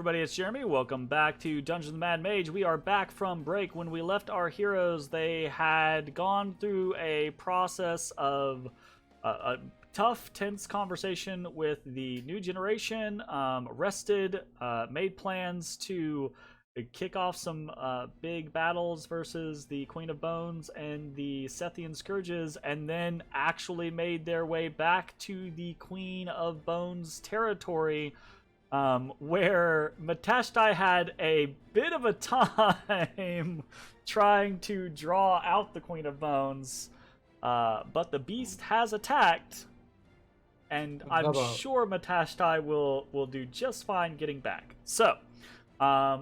everybody, it's Jeremy. Welcome back to Dungeons of the Mad Mage. We are back from break. When we left our heroes, they had gone through a process of a tough, tense conversation with the new generation, rested, made plans to kick off some big battles versus the Queen of Bones and the Sethian Scourges, and then actually made their way back to the Queen of Bones territory, where Matashtai had a bit of a time trying to draw out the Queen of Bones, but the beast has attacked, and I'm sure Matashtai will do just fine getting back. So,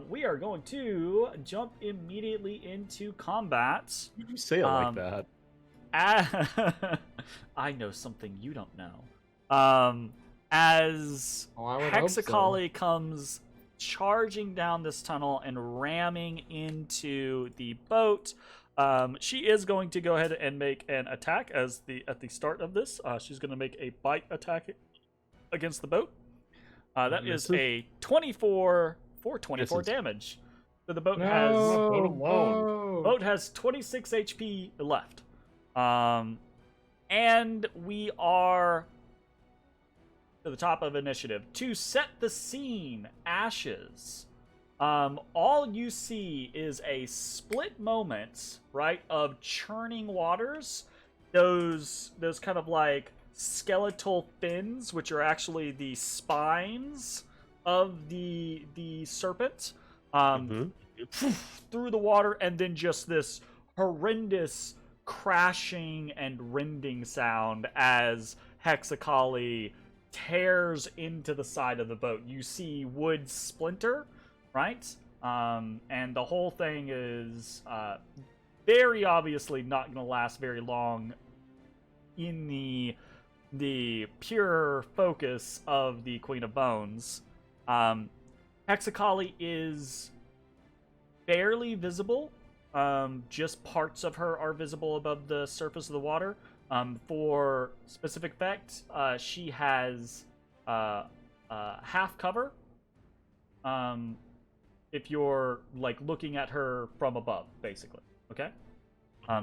we are going to jump immediately into combat. You say it like that. I know something you don't know. As Hexacoli comes charging down this tunnel and ramming into the boat, she is going to go ahead and make an attack at the start of this. She's going to make a bite attack against the boat. That is a 24 for 24 damage. So the boat has 26 HP left. And we are to the top of initiative. To set the scene, Ashes. All you see is a split moment, right, of churning waters. Those kind of like skeletal fins, which are actually the spines of the serpent, through the water, and then just this horrendous crashing and rending sound as Hexacoli tears into the side of the boat. You see wood splinter, right? And the whole thing is very obviously not going to last very long in the pure focus of the Queen of Bones. Hexacoli is barely visible. Just parts of her are visible above the surface of the water. For specific effect, she has half cover. If you're like looking at her from above, basically. Okay.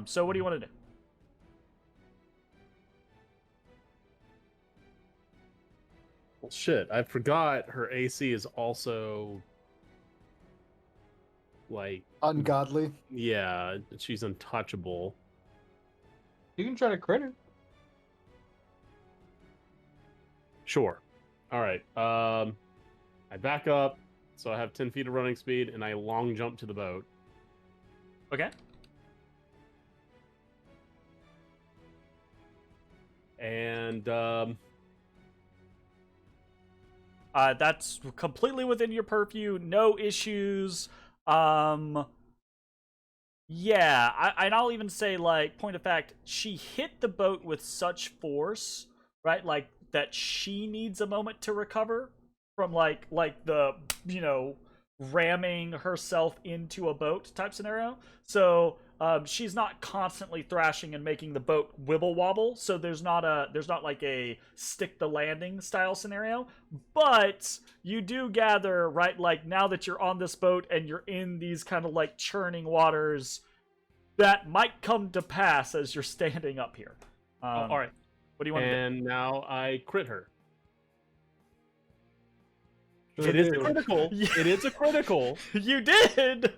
So what do you want to do? Well, shit, I forgot her AC is also like ungodly. Yeah, she's untouchable. You can try to crit her. Sure. All right. I back up, so I have 10 feet of running speed, and I long jump to the boat. Okay. And that's completely within your purview. No issues. Yeah, and I'll even say, like, point of fact, she hit the boat with such force, right? Like, that she needs a moment to recover from, like the, you know, ramming herself into a boat type scenario. So, she's not constantly thrashing and making the boat wibble wobble. So there's not like a stick the landing style scenario. But you do gather, right, like now that you're on this boat and you're in these kind of like churning waters, that might come to pass as you're standing up here. All right. What do you want to do? And now I crit her. It is a critical. It is a critical. You did,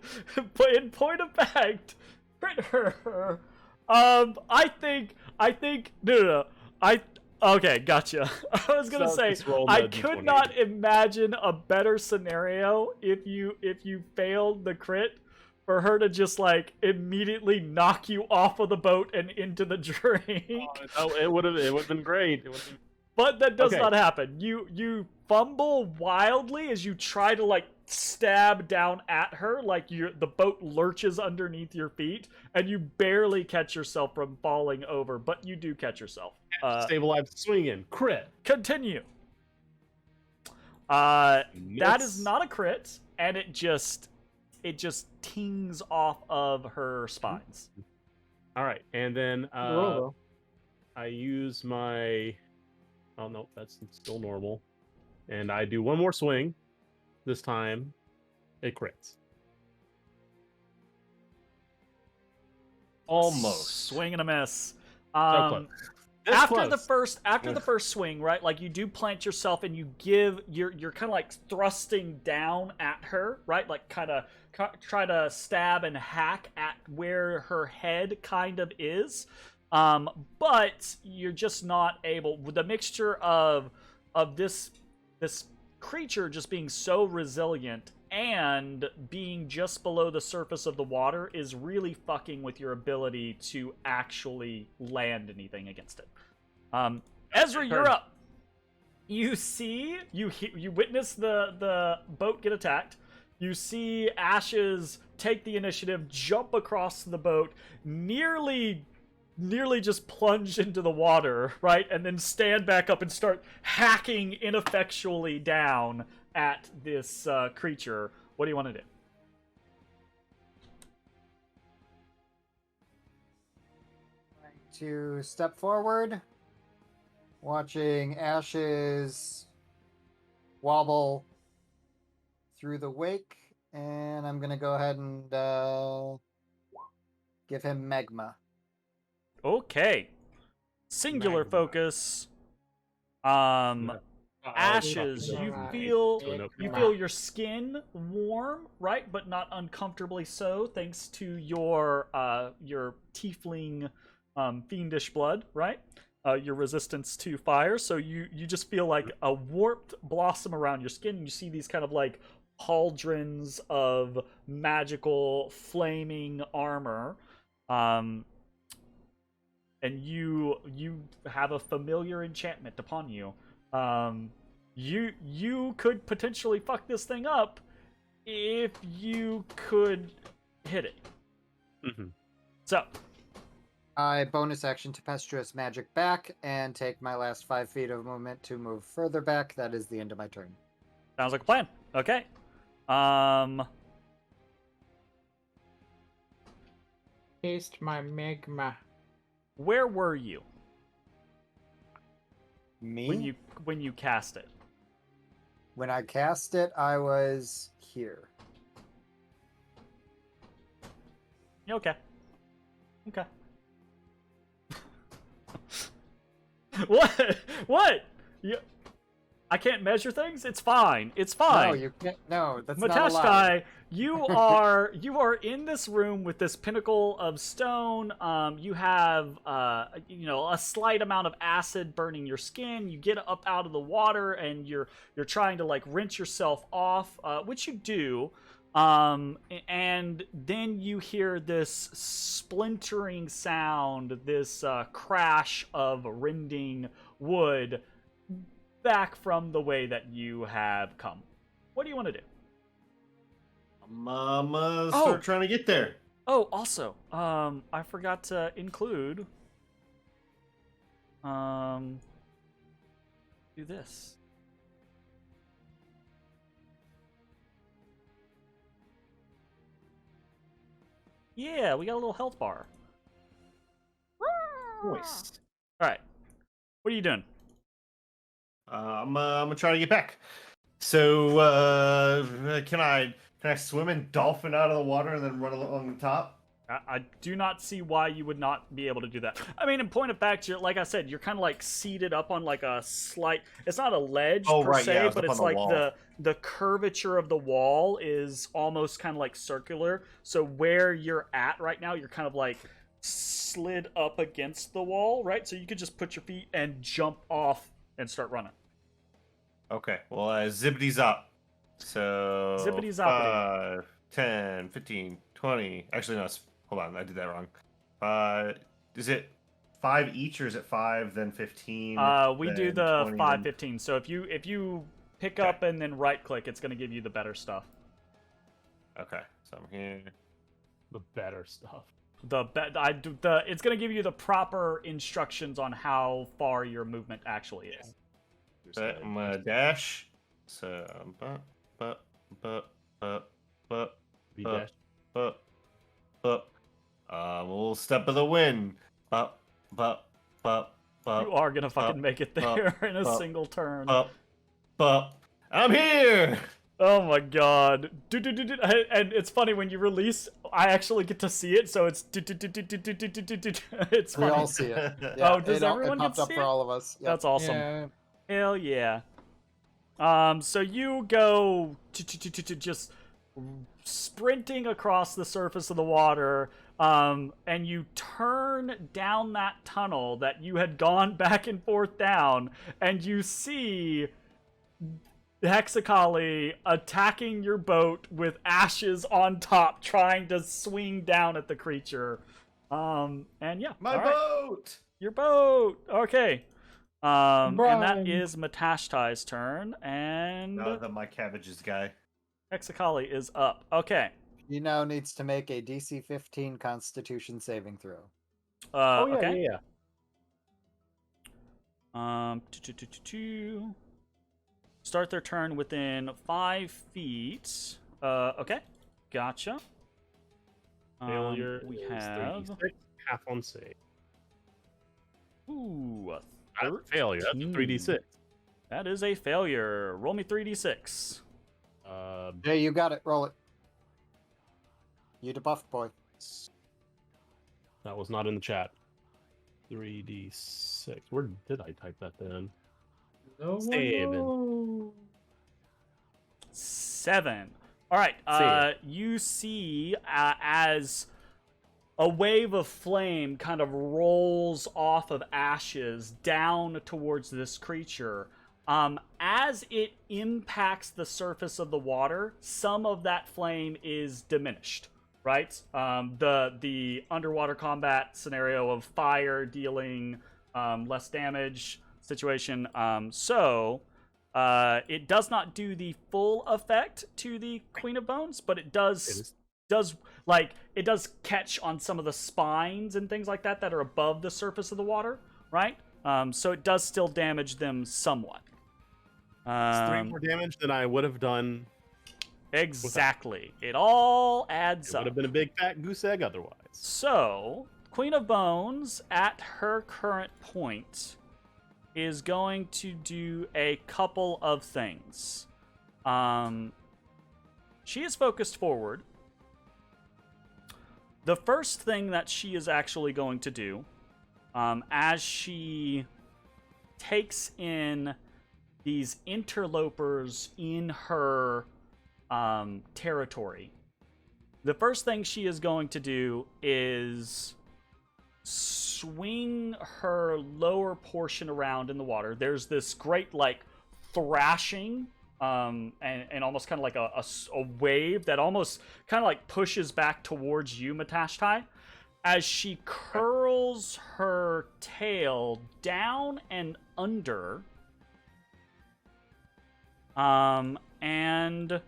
but in point of fact, crit her. I think. No. Okay, gotcha. I was gonna say I could not imagine a better scenario if you failed the crit for her to just like immediately knock you off of the boat and into the drink. Oh, it would have been great. But that does not happen. You fumble wildly as you try to like stab down at her, like the boat lurches underneath your feet, and you barely catch yourself from falling over, but you do catch yourself. Stabilized swinging. Crit. Continue. That is not a crit, and it just tings off of her spines. All right, and then I use my... Oh, no, that's still normal. And I do one more swing. this time it crits. Almost. Swing and a miss. So close. This After the close. first swing, right? Like you do plant yourself and you give you're kind of like thrusting down at her, right? Like kind of try to stab and hack at where her head kind of is. But you're just not able. The mixture of this creature just being so resilient and being just below the surface of the water is really fucking with your ability to actually land anything against it. Ezra, you're up. You see, you witness the boat get attacked. You see Ashes take the initiative, jump across the boat, nearly just plunge into the water, right? And then stand back up and start hacking ineffectually down at this creature. What do you want to do? To step forward, watching Ashes wobble through the wake, and I'm gonna go ahead and give him magma. Okay. Singular Magma. focus. Ashes, you feel your skin warm, right? But not uncomfortably so, thanks to your tiefling fiendish blood, right? Your resistance to fire. So you just feel like a warped blossom around your skin. You see these kind of like pauldrons of magical flaming armor. And you have a familiar enchantment upon you. You could potentially fuck this thing up if you could hit it. Mm-hmm. So I bonus action tempestuous magic back and take my last 5 feet of movement to move further back. That is the end of my turn. sounds like a plan. Okay. Taste my magma. Where were you Me? when you cast it? When I cast it, I was here. Okay. Okay. What? I can't measure things? It's fine. It's fine. No, you can't. No, that's not allowed. Matashtai, you are in this room with this pinnacle of stone. You have a slight amount of acid burning your skin. You get up out of the water and you're trying to like rinse yourself off, which you do. And then you hear this splintering sound, this crash of rending wood back from the way that you have come. What do you want to do? I'm start trying to get there. Oh, also, I forgot to include do this. Yeah, we got a little health bar. Nice. All right. What are you doing? I'm gonna try to get back. So, can I swim and dolphin out of the water and then run along the top? I do not see why you would not be able to do that. I mean, in point of fact, like I said, you're kind of like seated up on like a slight. It's not a ledge per se, yeah, but it's like the curvature of the wall is almost kind of like circular. So where you're at right now, you're kind of like slid up against the wall, right? So you could just put your feet and jump off and start running. Okay. Well, zippity up. So Zippity zoppity. 5, 10, 15, 20. Actually, no. Hold on, I did that wrong. Is it 5 each, or is it 5 then 15? We do the 5, 15. So if you pick up and then right click, it's going to give you the better stuff. Okay, so I'm here. The better stuff. It's going to give you the proper instructions on how far your movement actually is. But I'm gonna dash. So Be dash. a little step of the wind. You are going to fucking make it there in a single turn. I'm here. Oh my god. And it's funny when you release, I actually get to see it, so it's it's We funny. all see it. Yeah, Oh, does everyone it get popped to up see for it? all of us. Yep. That's awesome. Yeah. Hell yeah. So you go just sprinting across the surface of the water, and you turn down that tunnel that you had gone back and forth down, and you see Hexacali attacking your boat with ashes on top, trying to swing down at the creature. And yeah, My all right. boat. Your boat. Okay. And that Run. is Matashtai's turn, and No, my cabbages guy. Hexacali is up. Okay. He now needs to make a DC 15 Constitution saving throw. Oh yeah, Okay. yeah. Start their turn within 5 feet. Okay. Gotcha. Failure. We is have 3d6, half on save. ooh, That's a failure. That's a 3d6. that is a failure. Roll me 3d6. Jay, you got it. Roll it. You debuffed, boy. That was not in the chat. 3d6. Where did I type that then? No one Save. knows. 7. All right. Save. You see as a wave of flame kind of rolls off of ashes down towards this creature. As it impacts the surface of the water, some of that flame is diminished. Right? The underwater combat scenario of fire dealing less damage situation. So it does not do the full effect to the Queen of Bones, but it does catch on some of the spines and things like that are above the surface of the water, right? So it does still damage them somewhat. It's 3 more damage than I would have done. Exactly. It all adds It would up. have been a big fat goose egg otherwise. So, Queen of Bones, at her current point, is going to do a couple of things. She is focused forward. The first thing that she is actually going to do, as she takes in these interlopers in her territory, the first thing she is going to do is swing her lower portion around in the water. There's this great thrashing and almost kind of like a wave that almost kind of like pushes back towards you, Matashtai, as she curls her tail down and under. And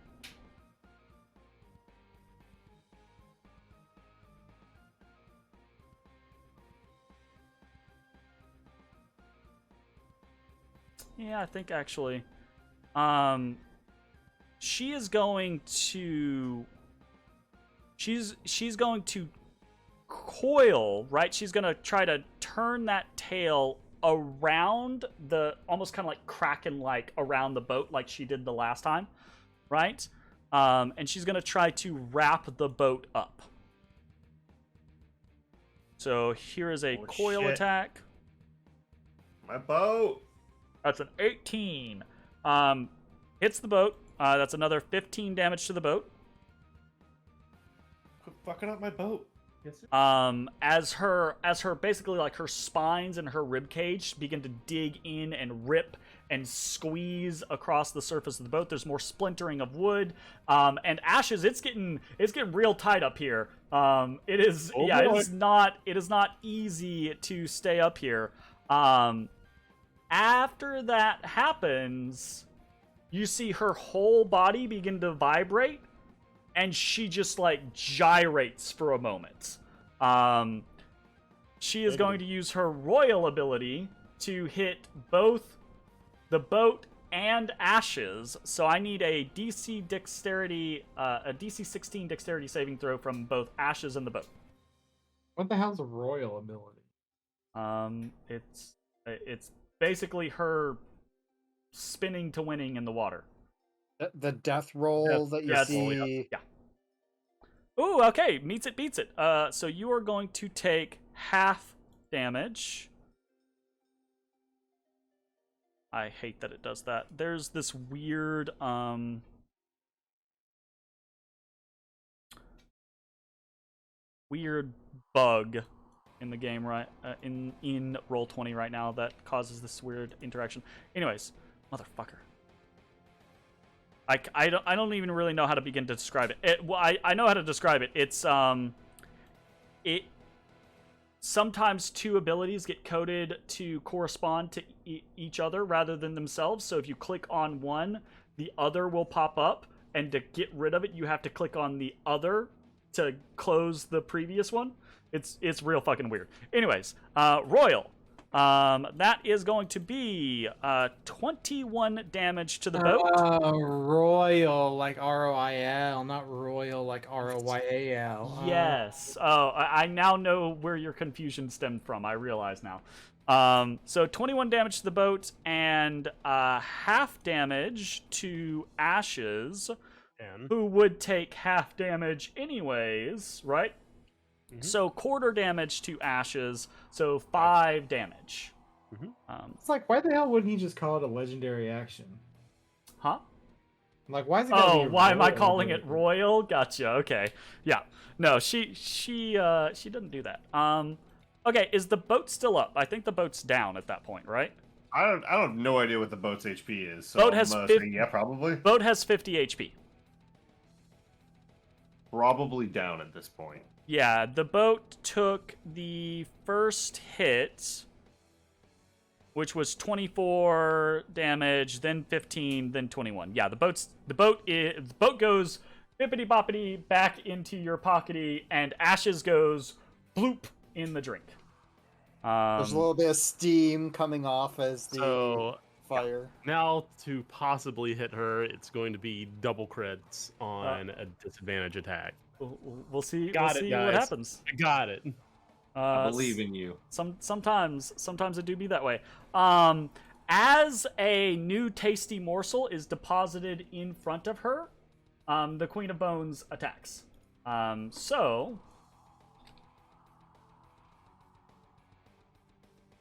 yeah, I think actually she is going to she's going to coil, right? She's going to try to turn that tail around the, almost kind of like kraken like around the boat like she did the last time, right? And she's going to try to wrap the boat up. So here is a coil attack. My boat. That's an 18. Hits the boat. That's another 15 damage to the boat. Quit fucking up my boat. Yes. As her basically like her spines and her rib cage begin to dig in and rip and squeeze across the surface of the boat. There's more splintering of wood, and ashes. It's getting real tight up here. It is Oh yeah. boy. It is not easy to stay up here. After that happens, you see her whole body begin to vibrate, and she just like gyrates for a moment. She is going to use her royal ability to hit both the boat and ashes. So I need a DC 16 dexterity saving throw from both ashes and the boat. What the hell's a royal ability? It's basically her spinning to winning in the water. The death roll that you Death see. roll, yeah. Ooh, okay, meets it, beats it. So you are going to take half damage. I hate that it does that. There's this weird, weird bug in the game, right? In Roll20 right now that causes this weird interaction. Anyways, motherfucker. I don't even really know how to begin to describe it. Well, I know how to describe it. It's it sometimes two abilities get coded to correspond to each other rather than themselves. So if you click on one, the other will pop up, and to get rid of it, you have to click on the other to close the previous one. It's real fucking weird. Anyways, Royal. That is going to be 21 damage to the boat. Royal, like R-O-I-L, not royal, like R-O-Y-A-L. Yes. Oh, I now know where your confusion stemmed from. I realize now. So 21 damage to the boat and half damage to Ashes, who would take half damage anyways, right? Mm-hmm. So quarter damage to Ashes, so 5 damage. Mm-hmm. It's like, why the hell wouldn't he just call it a legendary action? Huh? Like, why is it? Oh, why am I calling it royal? Gotcha. Okay. Yeah. No, she doesn't do that. Okay, is the boat still up? I think the boat's down at that point, right? I don't have no idea what the boat's HP is. So boat has 50, yeah, probably. Boat has 50 HP. Probably down at this point. Yeah, the boat took the first hit, which was 24 damage, then 15, then 21. Yeah, the boat goes bippity boppity back into your pockety, and Ashes goes bloop in the drink. There's a little bit of steam coming off as the fire. Now to possibly hit her, it's going to be double crits on a disadvantage attack. We'll see. Got we'll it, see guys. what happens. I got it. I believe in you. Sometimes it do be that way. As a new tasty morsel is deposited in front of her, the Queen of Bones attacks. So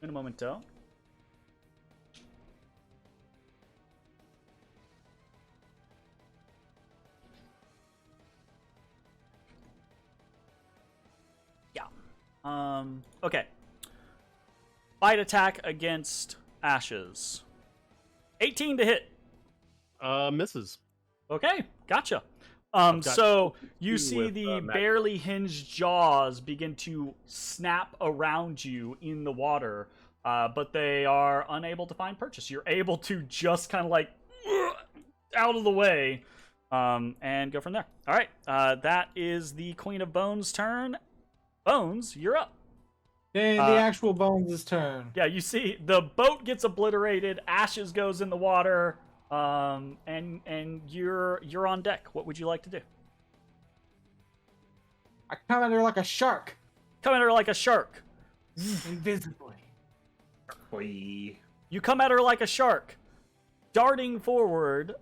in a momento. Okay. Bite attack against Ashes. 18 to hit. Misses. Okay, gotcha. So you see the barely hinged jaws begin to snap around you in the water, but they are unable to find purchase. You're able to just kind of like out of the way, and go from there. All right, that is the Queen of Bones' turn. Bones, you're up. And the actual Bones' turn. Yeah, you see the boat gets obliterated, Ashes goes in the water, and you're on deck. What would you like to do? I come at her like a shark. Come at her like a shark. Invisibly. You come at her like a shark, darting forward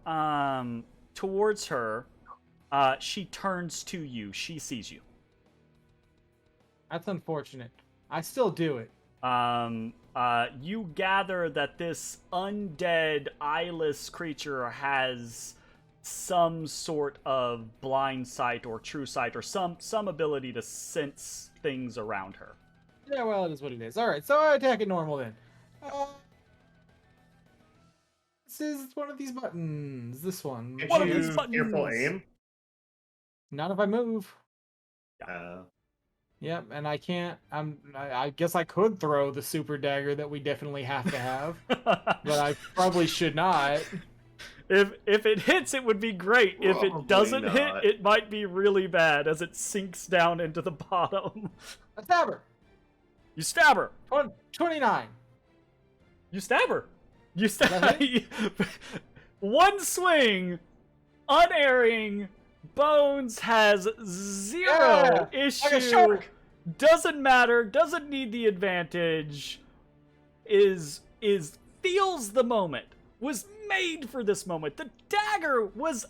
towards her. She turns to you. She sees you. That's unfortunate. I still do it. You gather that this undead, eyeless creature has some sort of blind sight or true sight or some ability to sense things around her. Yeah, well, it is what it is. All right, so I attack it normal then. This is one of these buttons. This one. One of these buttons. Careful aim. Not if I move. Yep, and I can't. I guess I could throw the super dagger that we definitely have to have, but I probably should not. If it hits, it would be great. If it doesn't hit, it might be really bad as it sinks down into the bottom. I stab her. You stab her. 29. You stab her. You stab. One swing, unerring. Bones has zero issue. Like a shark. Doesn't matter. Doesn't need the advantage. Feels the moment. was made for this moment. The dagger was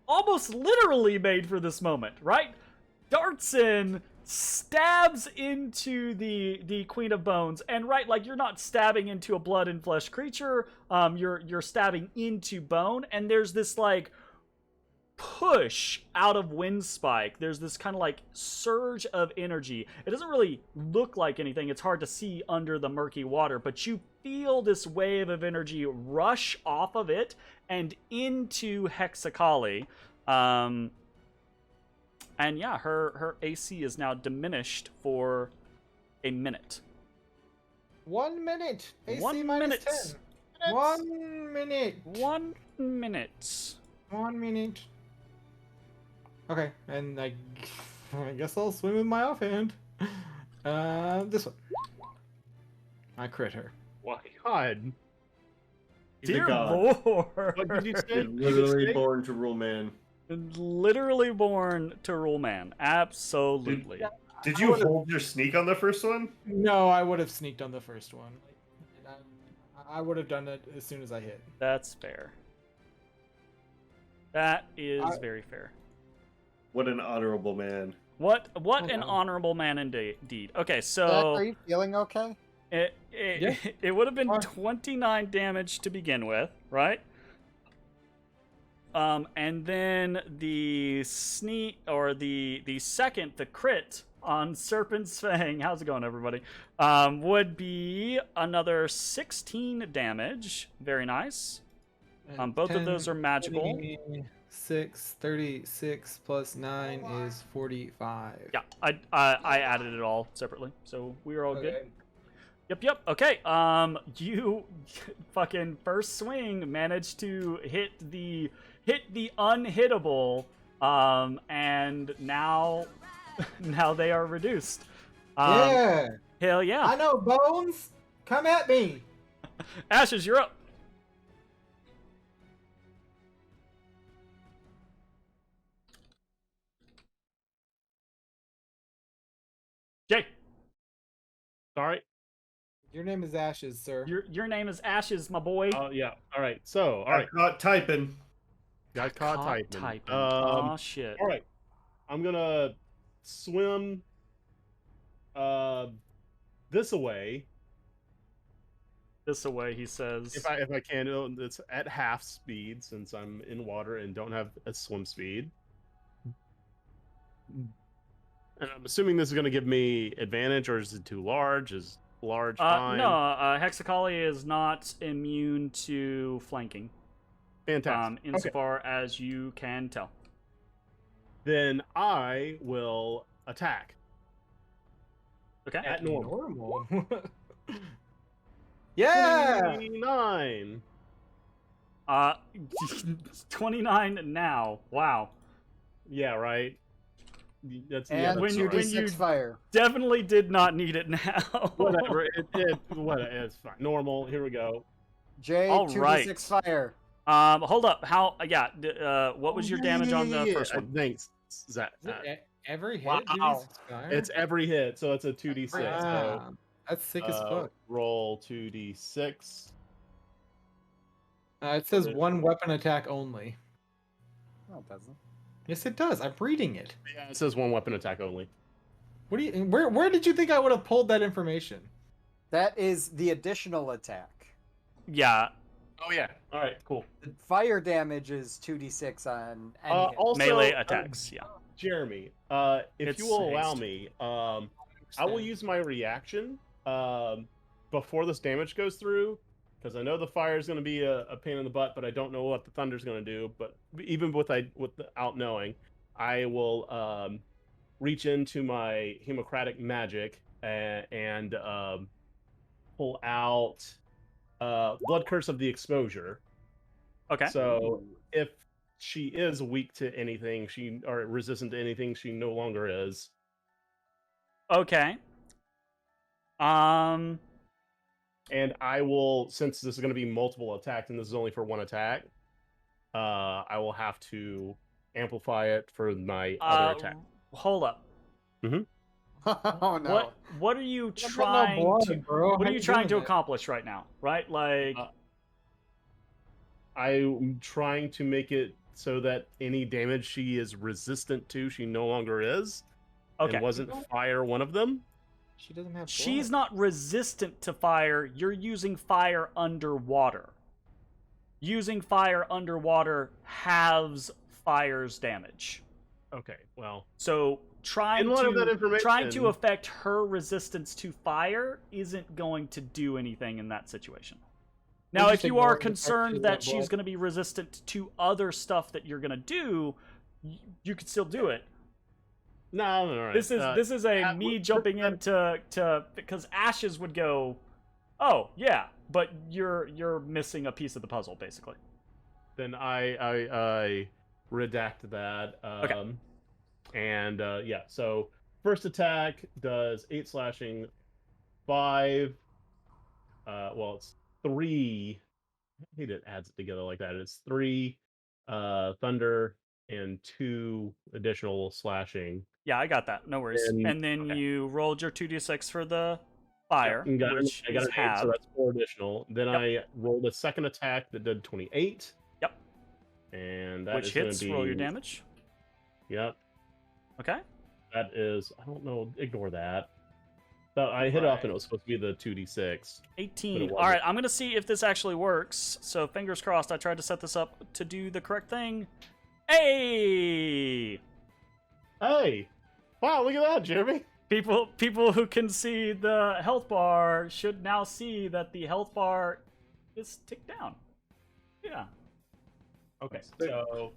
almost literally made for this moment, right? Darts in, stabs into the Queen of Bones, and right, like, you're not stabbing into a blood and flesh creature, you're stabbing into bone, and there's this, like, push out of Windspike. There's this kind of, like, surge of energy. It doesn't really look like anything. It's hard to see under the murky water, but you feel this wave of energy rush off of it and into Hexakali. And yeah, her AC is now diminished for a minute. 1 minute. AC 1 minus minute. 10. 1 minute. 1 minute. 1 minute. Okay, and I guess I'll swim with my offhand. This one. I crit her. My God. He's a Dear god. Lord. What did you say? He's literally born to rule man. Literally born to rule man. Absolutely. Did you hold your sneak on the first one? No, I would have sneaked on the first one. I would have done it as soon as I hit. That's fair. That is very fair. What an honorable man. What an honorable man indeed. Okay, Zach, so are you feeling okay? it would have been 29 damage to begin with, right? And then the second, the crit on Serpent's Fang, how's it going, everybody? Would be another 16 damage. Very nice. Both of those are magical. 36 plus 9 is 45. Yeah, I added it all separately, so we are all good. Yep. Okay. You fucking first swing managed to hit the unhittable, and now they are reduced. Yeah. Hell yeah. I know, Bones. Come at me. Ashes, you're up. Jay. Sorry. Your name is Ashes, sir. Your name is Ashes, my boy. Oh yeah. All right. So all right. Caught typing. Got caught typing. Oh shit. All right. I'm gonna swim this away. This away, he says. If I can, it's at half speed since I'm in water and don't have a swim speed. And I'm assuming this is going to give me advantage, or is it too large? Is large fine? No, Hexakali is not immune to flanking. Fantastic. Insofar as you can tell. Then I will attack. Okay. At normal. Yeah. 29. 29 now. Wow. Yeah, right. That's And when you 2d6 fire. definitely did not need it now. whatever. It's fine. Normal. Here we go. Jay, All 2d6 right. fire. Hold up. How? What was your damage on the first one? Thanks, Zach. Every hit? Wow. It's every hit, so it's a 2d6. So, Wow. That's sick as fuck. roll 2d6. It says one weapon attack only. No, it doesn't. Yes, it does. I'm reading it. Yeah, it says one weapon attack only. What do you? Where did you think I would have pulled that information? That is the additional attack. Yeah. Oh yeah. All right. Cool. The fire damage is 2d6 on any hit. Also, Melee attacks. Yeah. Jeremy, if It's you will allow haste. me, I will use my reaction before this damage goes through, because I know the fire is going to be a pain in the butt, but I don't know what the thunder is going to do. But even without knowing, I will reach into my hemocratic magic and pull out Blood Curse of the Exposure. Okay. So if she is weak to anything, or resistant to anything, she no longer is. Okay. And I will, since this is going to be multiple attacks, and this is only for one attack, I will have to amplify it for my other attack. Hold up. Oh no. What are you I've got no trying blood, to bro. What How are you trying to doing that? accomplish right now? Right? Like I'm trying to make it so that any damage she is resistant to, she no longer is. Okay. And wasn't fire one of them? She doesn't have. She's blood. not resistant to fire. You're using fire underwater. Using fire underwater halves fire's damage. Okay, well. So trying In light of that information- to affect her resistance to fire isn't going to do anything in that situation. Now, We'll if just you ignore are the fact concerned she's that got she's blood. going to be resistant to other stuff that you're going to do, you could still do it. No. This is me we're- jumping into because Ashes would go, oh yeah, but you're missing a piece of the puzzle basically. Then I redact that. Okay. And yeah, so first attack does 8 slashing, 5. Well, it's 3. I hate it adds it together like that. It's 3 thunder and 2 additional slashing. Yeah, I got that. No worries. And then okay. you rolled your 2d6 for the fire, Yep, which I got is an 8, half. so that's 4 additional. Then Yep. I rolled a second attack that did 28. Yep. And that Which is gonna hits, be, roll your damage. Yep. Okay. That is, I don't know, ignore that. So I hit up and it was supposed to be the 2d6. 18. But it All right, wasn't. I'm going to see if this actually works. So fingers crossed, I tried to set this up to do the correct thing. Hey! Hey! Wow, look at that, Jeremy! People who can see the health bar should now see that the health bar is ticked down. Yeah. Okay, so,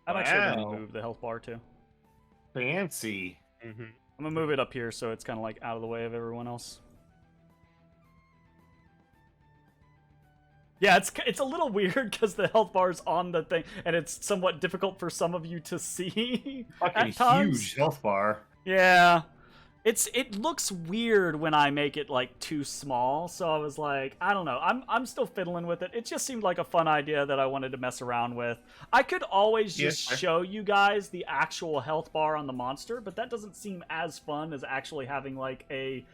I'm actually going Wow. to move the health bar too. Fancy. I'm going to move it up here so it's kind of like out of the way of everyone else. Yeah, it's a little weird because the health bar is on the thing, and it's somewhat difficult for some of you to see. Fucking at times. huge health bar. Yeah, it looks weird when I make it like too small. So I was like, I don't know. I'm still fiddling with it. It just seemed like a fun idea that I wanted to mess around with. I could always just show you guys the actual health bar on the monster, but that doesn't seem as fun as actually having like a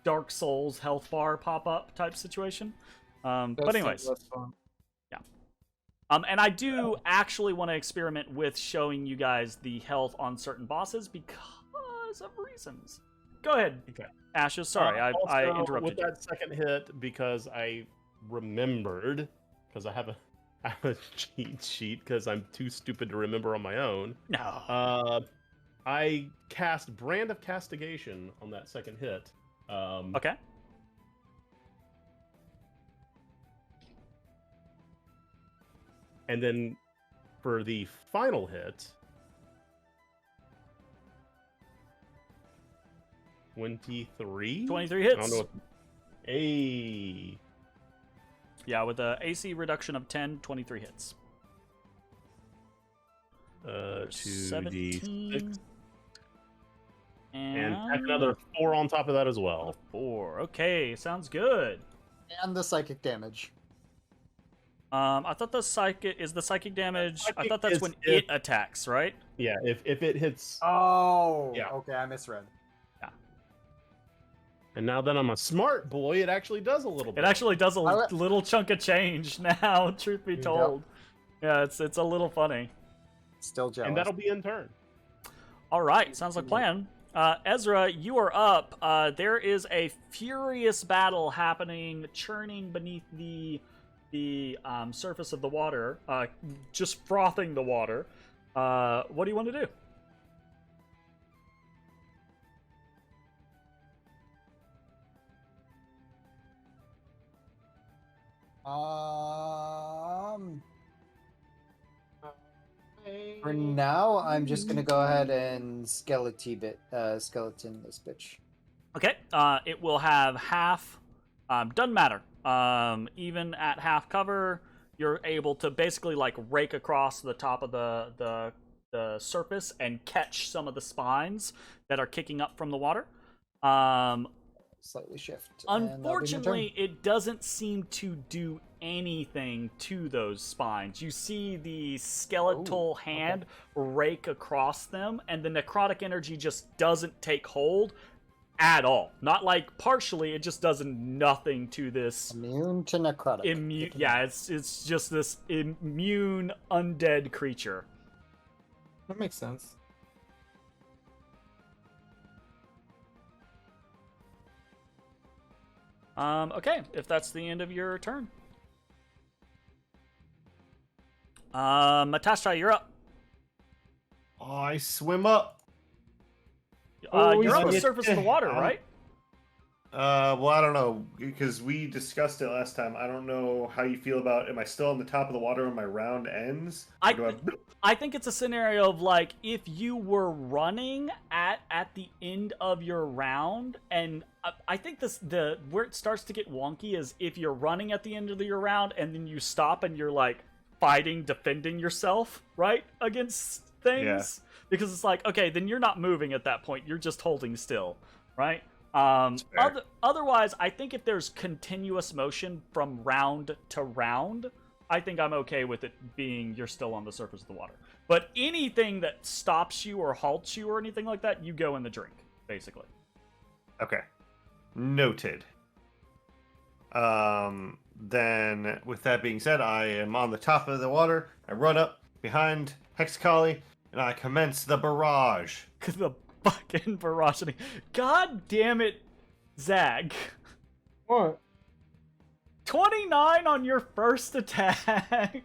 Dark Souls health bar pop up type situation. But anyways, yeah. And I do actually want to experiment with showing you guys the health on certain bosses because of reasons. Go ahead, Okay. Ashes. Sorry, I also, interrupted with you. that second hit, because I remembered, because I have a cheat sheet, because I'm too stupid to remember on my own. No. I cast Brand of Castigation on that second hit. Okay. And then for the final hit, 23? 23 I don't hits. know what... Hey. Yeah, with a AC reduction of 10, 23 hits. 2d6. 17. And tack another 4 on top of that as well. 4. Okay, sounds good. And the psychic damage. I thought the psychic damage. I Psychic thought that's is when if- it attacks, right? Yeah, if it hits... Oh, Yeah. okay, I misread. And now that I'm a smart boy, it actually does a little bit. It actually does a I- little chunk of change now. Truth be Yep. told, yeah, it's a little funny. Still jealous. And that'll be in turn. All right, sounds like plan. Ezra, you are up. There is a furious battle happening, churning beneath the surface of the water, just frothing the water. What do you want to do? For now, I'm just gonna go ahead and skeleton this bitch. Okay, it will have half. Doesn't matter. Even at half cover, you're able to basically like rake across the top of the surface and catch some of the spines that are kicking up from the water. Slightly shift. and that'll be my turn. Unfortunately, it doesn't seem to do anything to those spines. You see the skeletal hand rake across them, and the necrotic energy just doesn't take hold. at all. Not like partially, it just does nothing to this. Immune to necrotic. Yeah, it's just this immune undead creature. That makes sense. Okay, if that's the end of your turn. Matashtai, you're up. I swim up. You're on the surface of the water, right? Well, I don't know, because we discussed it last time. I don't know how you feel about, am I still on the top of the water when my round ends? I think it's a scenario of, like, if you were running at the end of your round, and I think where it starts to get wonky is if you're running at the end of your round, and then you stop and you're, like, defending yourself, right, against things. Yeah. Because it's like, okay, then you're not moving at that point. You're just holding still, right? Otherwise, I think if there's continuous motion from round to round, I think I'm okay with it being you're still on the surface of the water. But anything that stops you or halts you or anything like that, you go in the drink, basically. Okay. Noted. Then, with that being said, I am on the top of the water. I run up behind Hexacoli, and I commence the barrage. The fucking barrage. God damn it, Zag. What? 29 on your first attack.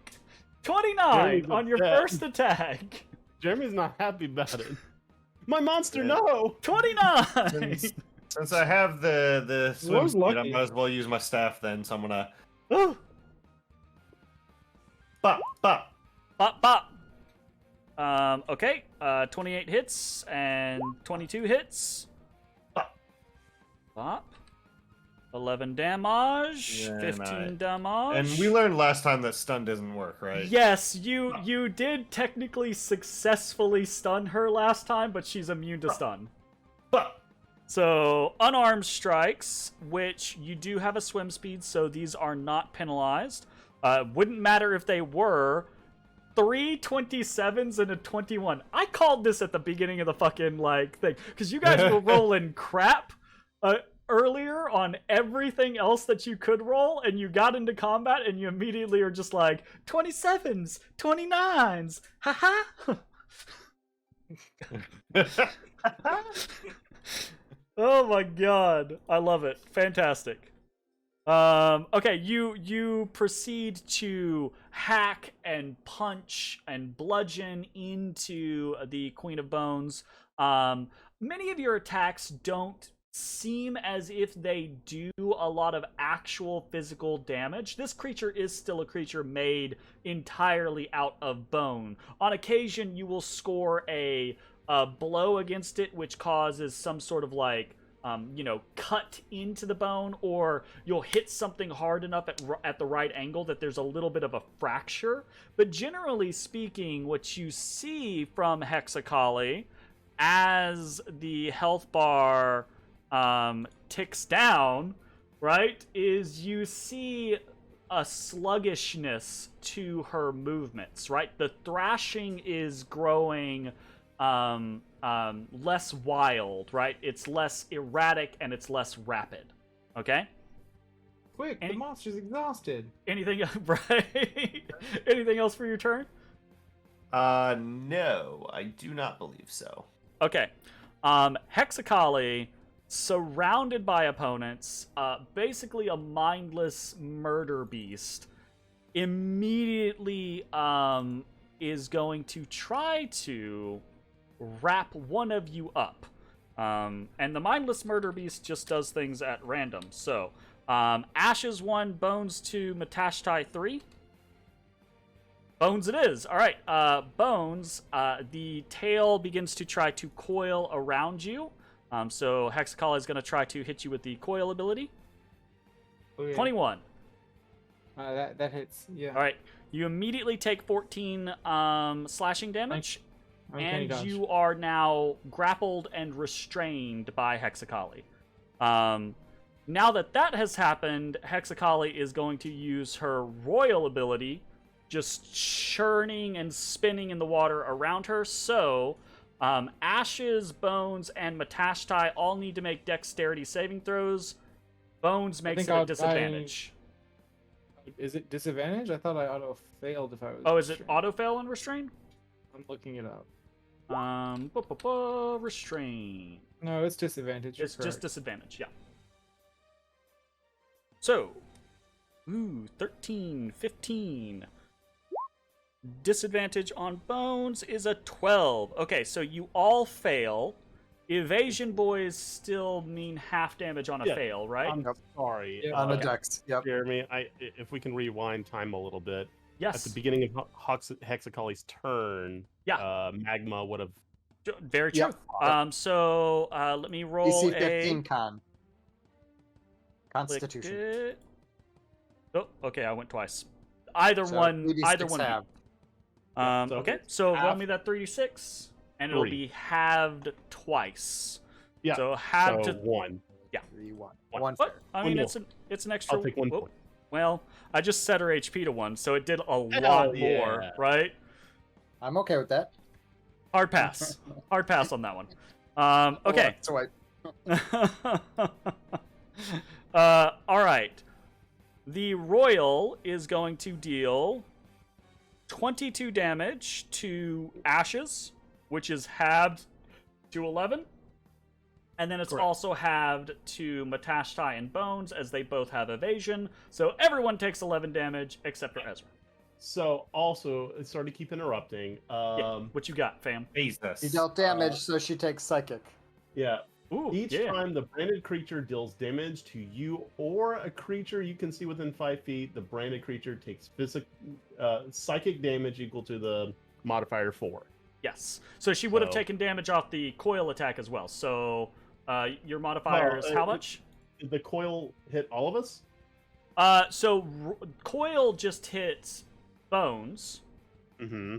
29 on your first attack. Jeremy's not happy about it. My monster, no! 29! Since I have the swim speed, I might as well use my staff then, so I'm gonna... Bop, bop. Bop, bop. Okay, 28 hits and 22 hits. Bop. Bop. 11 damage, 15 damage. And we learned last time that stun doesn't work, right? Yes, you did technically successfully stun her last time, but she's immune to stun. So, unarmed strikes, which you do have a swim speed, so these are not penalized. Wouldn't matter if they were. 3 27s and a 21. I called this at the beginning of the fucking, like, thing. Because you guys were rolling crap earlier on everything else that you could roll, and you got into combat, and you immediately are just like, 27s, 29s, haha. Oh my god, I love it. Fantastic. Okay, you proceed to hack and punch and bludgeon into the Queen of Bones. Many of your attacks don't seem as if they do a lot of actual physical damage. This creature is still a creature made entirely out of bone. On occasion, you will score a blow against it, which causes some sort of, like, cut into the bone, or you'll hit something hard enough at the right angle that there's a little bit of a fracture. But generally speaking, what you see from Hexacoli as the health bar ticks down, right, is you see a sluggishness to her movements, right? The thrashing is growing less wild, right? It's less erratic and it's less rapid. Okay? Quick, the monster's exhausted. Anything, right? Anything else for your turn? No, I do not believe so. Okay. Hexacoli, surrounded by opponents, basically a mindless murder beast, immediately is going to try to wrap one of you up. And the mindless murder beast just does things at random. So, Ashes 1, Bones 2, Matashtai 3. Bones it is. All right, Bones, the tail begins to try to coil around you. So Hexacoli is going to try to hit you with the coil ability. Okay. 21. That hits, yeah. All right, you immediately take 14 slashing damage. And you are now grappled and restrained by Hexacoli. Now that has happened, Hexacoli is going to use her royal ability, just churning and spinning in the water around her. So, Ashes, Bones, and Matashtai all need to make dexterity saving throws. Bones makes it a disadvantage. Is it disadvantage? I thought I auto failed if I was. Oh, is it auto fail and restrain? I'm looking it up. Restrain. No, it's disadvantage. It's just disadvantage, yeah. So, 13, 15. Disadvantage on Bones is a 12. Okay, so you all fail. Evasion boys still mean half damage on a fail, right? I'm sorry. Yeah, on the dex. Yep. Jeremy, if we can rewind time a little bit. Yes. At the beginning of Hexacoli's turn, Magma would have... Very true. Yep. So let me roll DC 15 con. Constitution. Oh, okay, I went twice. Either one. Have. Okay, so roll me that 3d6, and it'll be halved twice. Yeah. So halved to 1. Yeah. 3, 1. One. But I mean, One it's an extra. I'll take 1 point. Well, I just set her HP to 1, so it did a lot more, right? I'm okay with that. Hard pass. Hard pass on that one. Okay. All right. The Royal is going to deal 22 damage to Ashes, which is halved to 11. And then it's also halved to Matashtai and Bones, as they both have evasion. So everyone takes 11 damage except for Ezrah. So also, sorry to keep interrupting. What you got, fam? Jesus. She dealt damage, so she takes psychic. Yeah. Ooh, Each time the branded creature deals damage to you or a creature you can see within 5 feet, the branded creature takes psychic damage equal to the modifier 4. Yes. So she would have taken damage off the coil attack as well. So your modifier is how much? Did the coil hit all of us? Coil just hits Bones. Mm-hmm.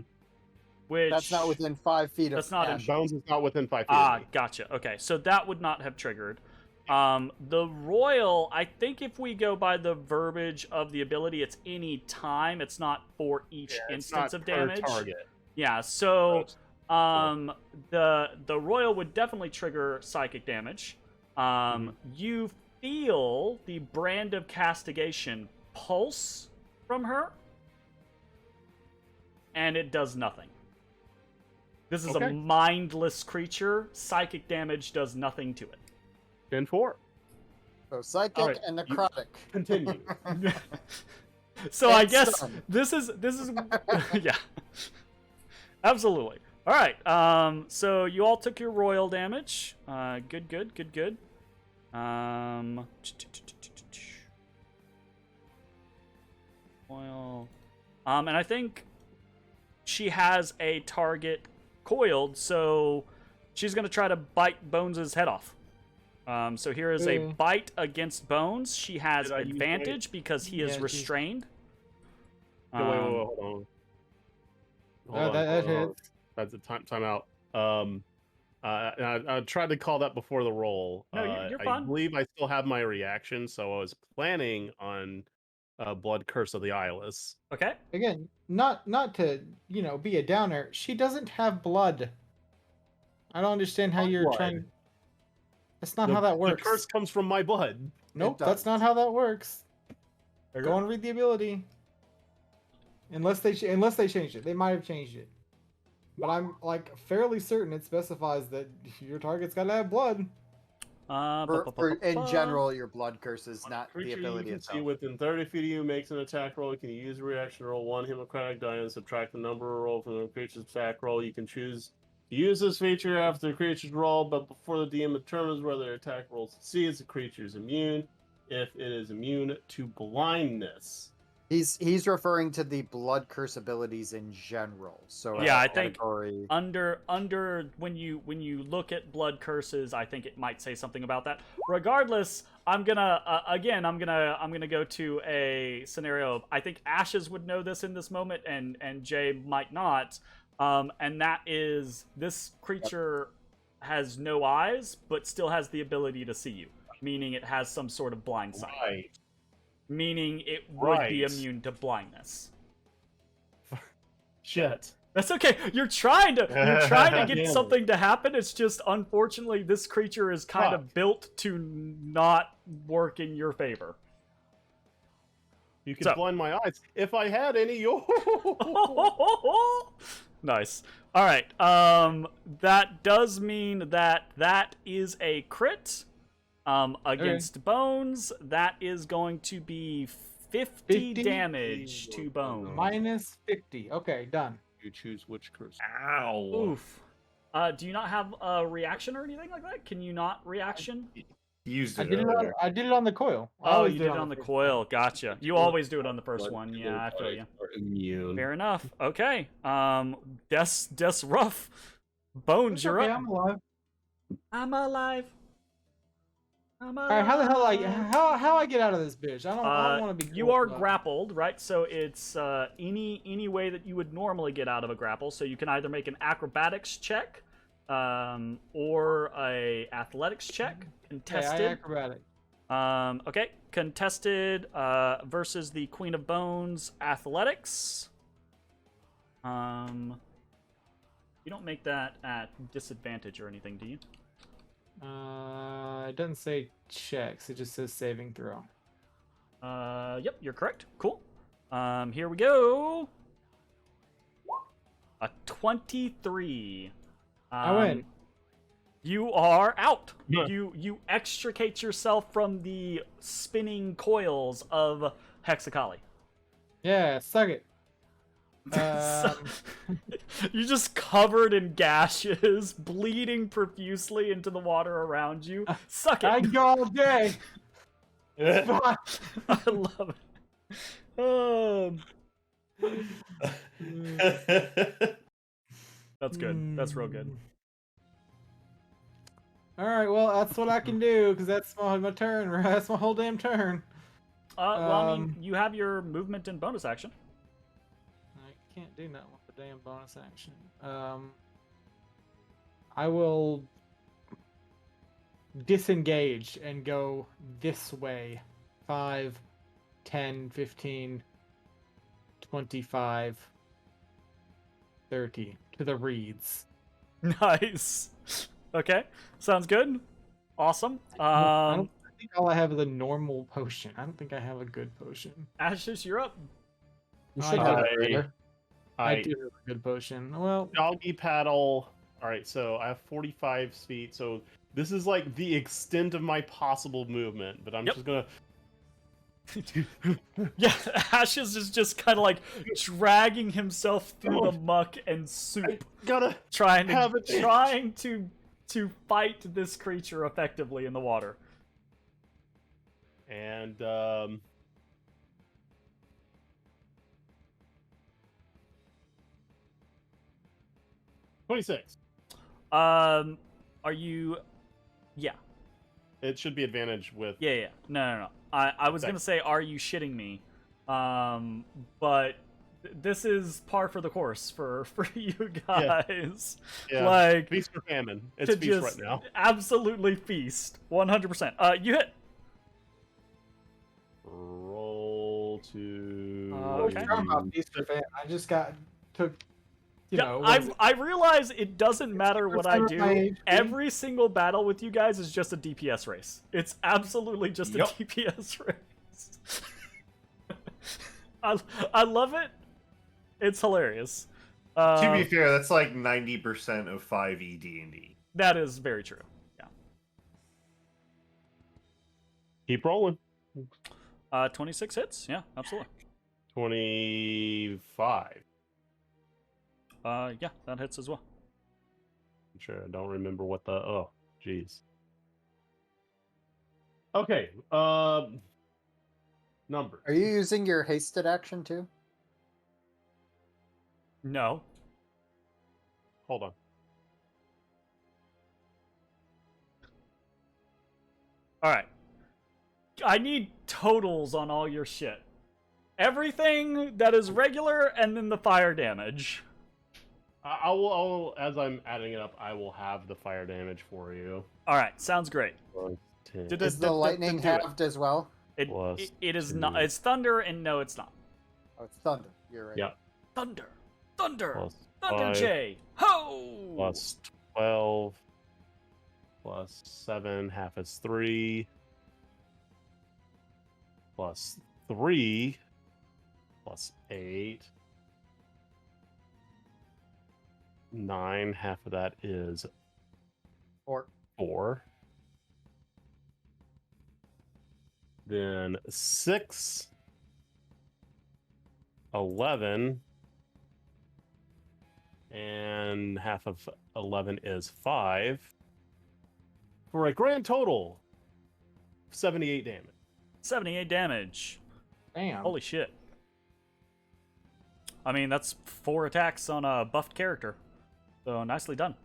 Which that's not within 5 feet of Bones is not within 5 feet. Ah, gotcha. Okay, so that would not have triggered. The Royal, I think if we go by the verbiage of the ability, it's any time. It's not for each instance of damage. Target. Yeah, so the Royal would definitely trigger psychic damage. You feel the brand of castigation pulse from her, and it does nothing. This is a mindless creature. Psychic damage does nothing to it. 10-4. So psychic and necrotic. Continue. So I guess this is yeah. Absolutely. All right. So you all took your royal damage. Good. Royal. And I think she has a target coiled, so she's gonna try to bite Bones' head off. So here is a bite against Bones. She has advantage because he is restrained. Wait, hold on. That hits. That's a timeout. I tried to call that before the roll. No, you're fine. I believe I still have my reaction, so I was planning on Blood Curse of the Eyeless. Okay. Again, not to be a downer. She doesn't have blood. I don't understand how you're trying. That's not how that works. The curse comes from my blood. Nope, that's not how that works. Go and read the ability. Unless they changed it, they might have changed it. But I'm fairly certain it specifies that your target's got to have blood. In general, your blood curse is not the ability you can itself. see within 30 feet of you makes an attack roll. You can use a reaction to roll 1 Hippocratic die and subtract the number roll from the creature's attack roll. You can choose to use this feature after the creature's roll, but before the DM determines whether attack roll succeeds, the creature is immune. If it is immune to blindness. He's referring to the blood curse abilities in general. So yeah, I think under when you look at blood curses, I think it might say something about that. Regardless, I'm gonna go to a scenario of, I think Ashes would know this in this moment, and Jay might not. And that is, this creature has no eyes, but still has the ability to see you, meaning it has some sort of blind sight. Right. Meaning it would be immune to blindness. Shit. That's okay. You're trying to get something to happen. It's just unfortunately this creature is kind of built to not work in your favor. You could blind my eyes if I had any. Nice. All right. That does mean that is a crit. Against Bones, that is going to be 50 damage to Bones. Minus 50. Okay, done. You choose which curse. Ow. Oof. Do you not have a reaction or anything like that? Can you not reaction? Used I it did earlier. I did it on the coil. I Oh, always you did it on the coil. Gotcha. You always do it on the first one. Yeah, I feel you. Immune. Fair enough. Okay. Des rough. Bones, It's you're okay, up. I'm alive. I'm alive. All right, how the hell how I get out of this bitch? I don't want to be. You are grappled, right? So it's any way that you would normally get out of a grapple. So you can either make an acrobatics check, or a athletics check. Contested. Yeah, acrobatic. Okay, contested versus the Queen of Bones athletics. You don't make that at disadvantage or anything, do you? It doesn't say checks. It just says saving throw. Yep, you're correct. Cool. Here we go. A 23. I win. You are out. You extricate yourself from the spinning coils of Hexakali. Yeah, suck it. You're just covered in gashes, bleeding profusely into the water around you. Suck it. I can go all day. I love it. That's good. That's real good. All right, well, that's what I can do because that's my turn. That's my whole damn turn. Well, I mean, you have your movement and bonus action. I can't do nothing with the damn bonus action. I will disengage and go this way. 5, 10, 15, 25, 30 to the reeds. Nice. Okay, sounds good. Awesome. I think all I have is a normal potion. I don't think I have a good potion. Ashes, you're up. You should have a greater. I do have a good potion. Well, doggy paddle. All right, so I have 45 feet. So this is like the extent of my possible movement, but I'm just gonna. Yeah, Ashes is just kind of like dragging himself through the muck and soup, trying to fight this creature effectively in the water. And 26. Are you? Yeah. It should be advantage with. Yeah. No. I was gonna say, are you shitting me? But this is par for the course for you guys. Yeah. Like feast or famine. It's feast right now. Absolutely feast. 100%. You hit. Roll to. Okay. I just took. I realize it doesn't matter what I do. Every single battle with you guys is just a DPS race. It's absolutely just a DPS race. I love it. It's hilarious. To be fair, that's like 90% of 5e D&D. That is very true. Yeah. Keep rolling. 26 hits. Yeah, absolutely. 25. Yeah, that hits as well. I'm sure I don't remember what the. Oh, jeez. Okay. Number. Are you using your hasted action too? No. Hold on. All right. I need totals on all your shit. Everything that is regular, and then the fire damage. I will, as I'm adding it up, I will have the fire damage for you. All right, sounds great. Is the lightning halved as well? It is not. It's thunder, and no, it's not. Oh, it's thunder. You're right. Yeah. Thunder. Thunder J. Ho! Plus 12. Plus 7. Half is 3. Plus 3. Plus 8. 9. Half of that is 4. Then 6. 11. And half of 11 is 5. For a grand total of 78 damage. 78 damage. Damn. Holy shit. I mean, that's 4 attacks on a buffed character. So, nicely done.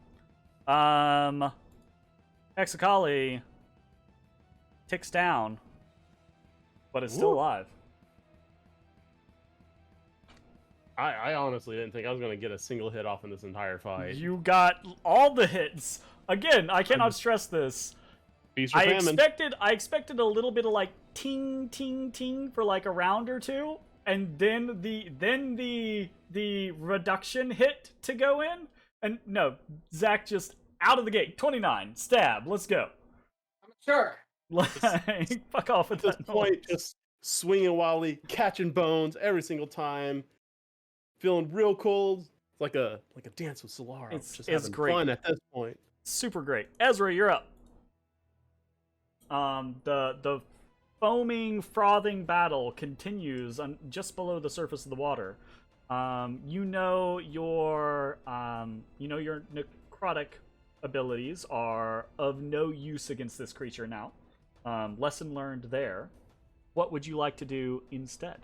Hexakali ticks down, but is still alive. I honestly didn't think I was going to get a single hit off in this entire fight. You got all the hits. Again, I cannot stress this. Feast or I famine. expected a little bit of like ting ting ting for like a round or two, and then the reduction hit to go in. And no, Zach just out of the gate, 29 stab. Let's go. I'm sure. Like, fuck off At with this that point, noise. just swinging wildly, catching bones every single time, feeling real cold. It's like a dance with Solara. It's having great. fun at this point. Super great. Ezra, you're up. The foaming, frothing battle continues just below the surface of the water. You know your necrotic abilities are of no use against this creature now. Lesson learned there. What would you like to do instead?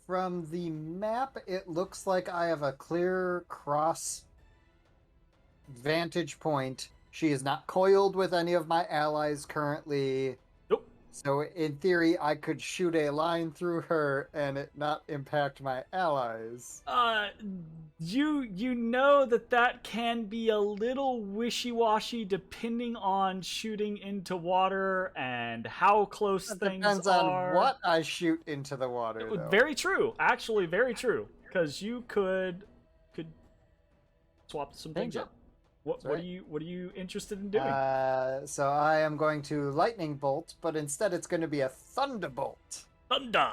From the map, it looks like I have a clear cross vantage point. She is not coiled with any of my allies currently. Nope. So in theory, I could shoot a line through her and it not impact my allies. You know that can be a little wishy-washy depending on shooting into water and how close It things depends are. on what I shoot into the water, though. Very true. Actually, very true. Because you could swap some things Change it. up. What right. are you interested in doing? So I am going to lightning bolt, but instead it's going to be a thunderbolt. Thunder.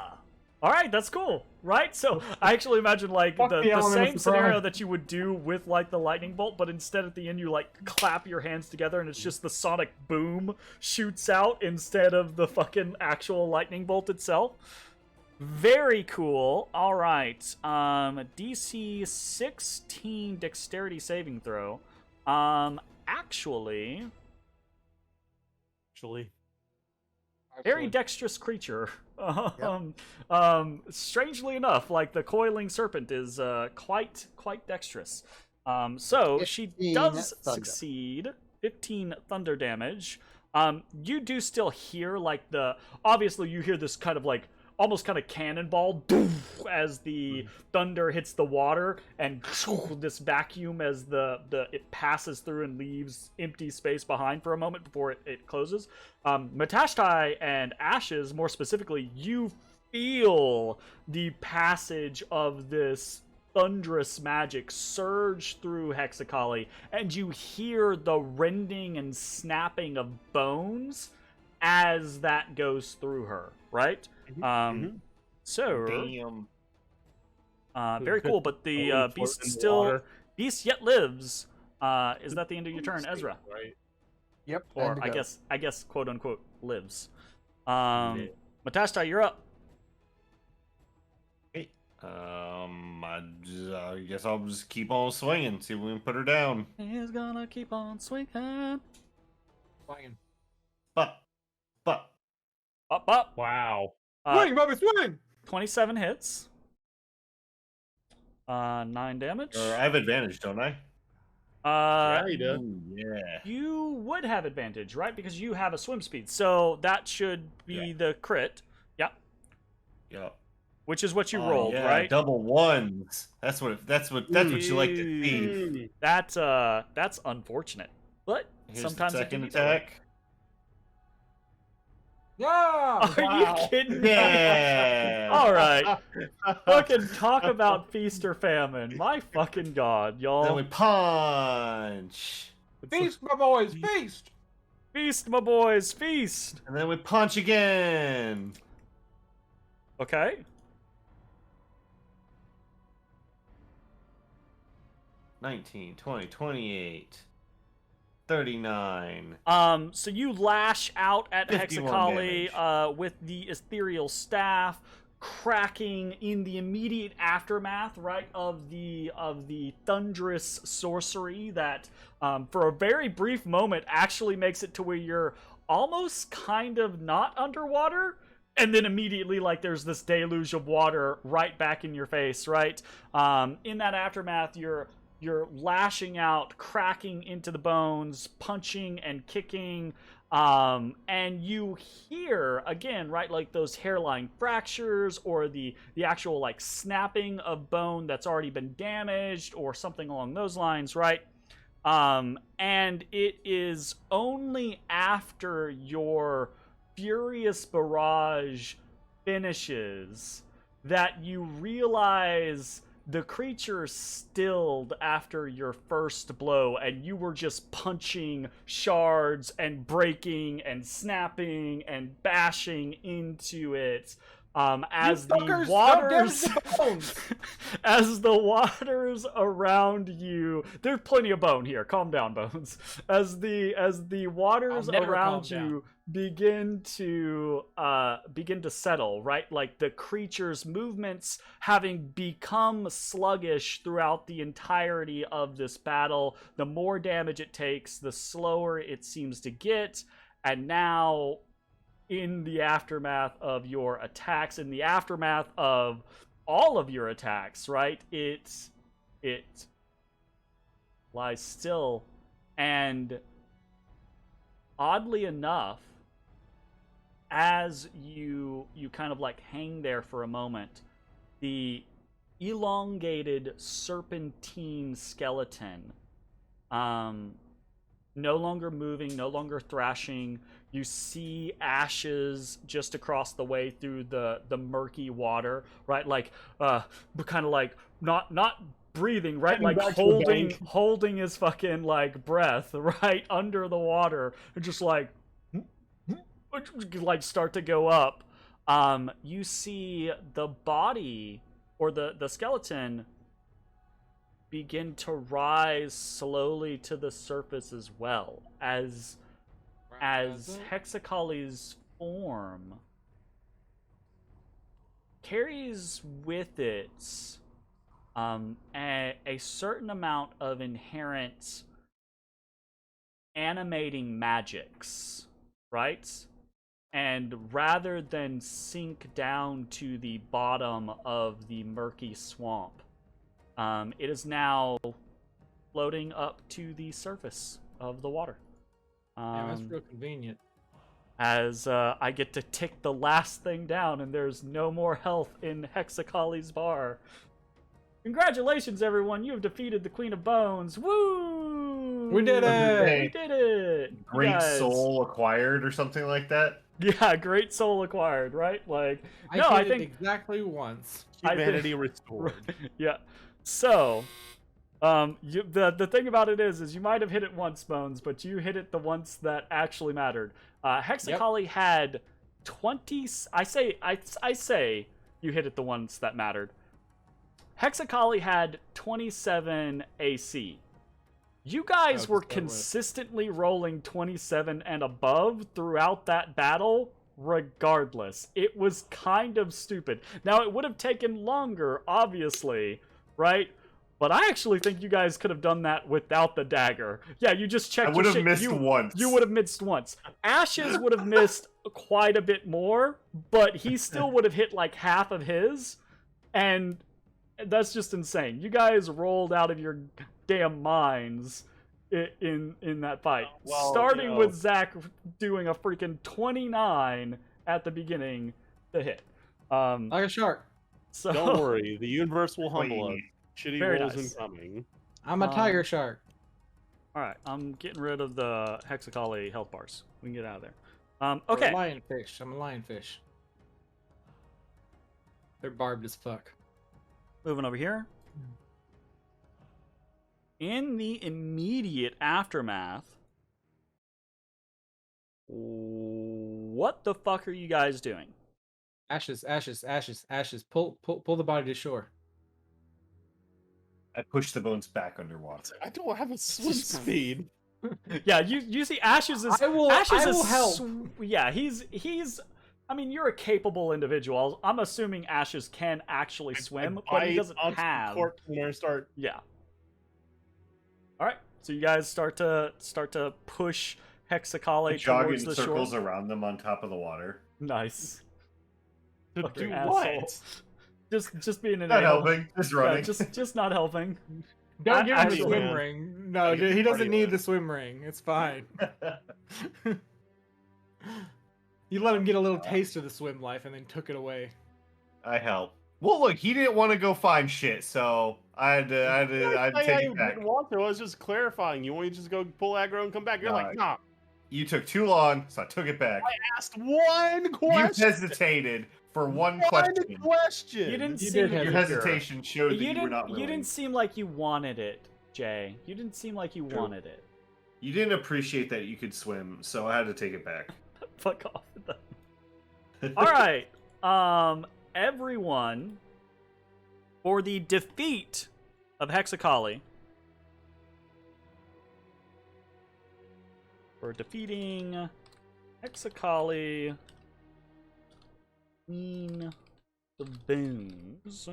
All right, that's cool, right? So I actually imagine like Fuck the the element of same surprise. scenario that you would do with like the lightning bolt, but instead at the end you like clap your hands together and it's just the sonic boom shoots out instead of the fucking actual lightning bolt itself. Very cool. All right. DC 16 dexterity saving throw. Actually, very dexterous creature. Strangely enough, like the coiling serpent is quite dexterous. So she 15 does thunder. succeed. 15 thunder damage. You do still hear like obviously you hear this kind of like almost kind of cannonball as the thunder hits the water and this vacuum as it passes through and leaves empty space behind for a moment before it closes. Matashtai and Ashes, more specifically, you feel the passage of this thunderous magic surge through Hexakali, and you hear the rending and snapping of bones as that goes through her, right? So Damn. very cool, but the beast yet lives. Is that the end of your turn, Ezra? Right. Yep. Or and go. I guess quote unquote lives. Matashtai, you're up. Hey. I guess I'll just keep on swinging. See if we can put her down. He's gonna keep on swinging. Swinging. But. Up. Wow. Swing, Bobby, swing! 27 hits. 9 damage. I have advantage, don't I? Yeah, you do. Ooh, yeah. You would have advantage, right? Because you have a swim speed. So that should be the crit. Yeah. Yeah. Which is what you rolled, yeah, right? Double ones. That's what you like to see. That's unfortunate. But Here's sometimes the it can second be that way. attack. Yeah. Are you kidding me? Yeah. All right. Fucking talk about feast or famine. My fucking god, y'all. Then we punch. Feast, my boys, feast. Feast, my boys, feast. And then we punch again. Okay. 19, 20, 28, 39. So you lash out at 51 Hexakali with the ethereal staff, cracking in the immediate aftermath, right, of the thunderous sorcery that, for a very brief moment, actually makes it to where you're almost kind of not underwater, and then immediately, like, there's this deluge of water right back in your face, right? In that aftermath, you're lashing out, cracking into the bones, punching and kicking, and you hear, again, right, like those hairline fractures or the actual, like, snapping of bone that's already been damaged or something along those lines, right? And it is only after your furious barrage finishes that you realize the creature stilled after your first blow, and you were just punching shards and breaking and snapping and bashing into it. As the waters, as the waters around you, there's plenty of bone here. Calm down, Bones. As the waters around you begin to settle, right? Like the creature's movements having become sluggish throughout the entirety of this battle. The more damage it takes, the slower it seems to get, and now, in the aftermath of your attacks, in the aftermath of all of your attacks, right? It lies still, and oddly enough, as you kind of like hang there for a moment, the elongated serpentine skeleton, no longer moving, no longer thrashing. You see ashes just across the way through the murky water, right? Like, kind of like not breathing, right? Like holding his fucking like breath, right, under the water, and just like start to go up. You see the body or the skeleton begin to rise slowly to the surface as well, as Hexakali's form carries with it a certain amount of inherent animating magics, right? And rather than sink down to the bottom of the murky swamp, it is now floating up to the surface of the water. Yeah, that's real convenient. As I get to tick the last thing down, and there's no more health in Hexakali's bar. Congratulations, everyone! You have defeated the Queen of Bones. Woo! We did it! We did it! Great soul acquired, or something like that. Yeah, great soul acquired, right? Like, I think exactly once. Humanity restored. Yeah. So, the thing about it is you might have hit it once, Bones, but you hit it the once that actually mattered. Hexakali had 20. I say you hit it the once that mattered. Hexakali had 27 AC. You guys were consistently rolling 27 and above throughout that battle, regardless. It was kind of stupid. Now, it would have taken longer, obviously, right? But I actually think you guys could have done that without the dagger. Yeah, you just checked. I would have missed once. You would have missed once. Ashes would have missed quite a bit more, but he still would have hit like half of his, and that's just insane. You guys rolled out of your damn minds in that fight. Well, starting with Zach doing a freaking 29 at the beginning to hit. Like a shark. So don't worry, the universe will humble us. Shitty Very rolls nice. incoming. I'm a tiger shark. All right, I'm getting rid of the Hexakali health bars. We can get out of there. Okay. Lionfish. I'm a lionfish. They're barbed as fuck. Moving over here. In the immediate aftermath, what the fuck are you guys doing? Ashes. Pull the body to shore. I push the bones back underwater. I don't have a swim speed. Yeah, you see Ashes is I will help. Yeah, he's I mean, you're a capable individual. I'm assuming Ashes can actually swim, but he doesn't have. Start. Yeah. All right, so you guys start to push Hexacoli towards the shore. Circles around them on top of the water. Nice. To Fucking do asshole. what? Just being an Not a-hole. helping, just running. Yeah, just not helping. Don't give him the Actually, swim man. ring. No, dude, he doesn't need the swim ring. It's fine. You let him get a little taste of the swim life and then took it away. I help. Well, look, he didn't want to go find shit, so I had to take it back. Didn't want to. I was just clarifying. You want me to just go pull aggro and come back? You're like, nah. You took too long, so I took it back. I asked one question. You hesitated for one question. question. You didn't You seem did Your hesitation showed that you were not willing. You didn't seem like you wanted it, Jay. You didn't seem like you wanted it. You didn't appreciate that you could swim, so I had to take it back. Fuck off with that. All right, everyone, for the defeat of Hexacoli, for defeating Hexacoli, Queen of Bones,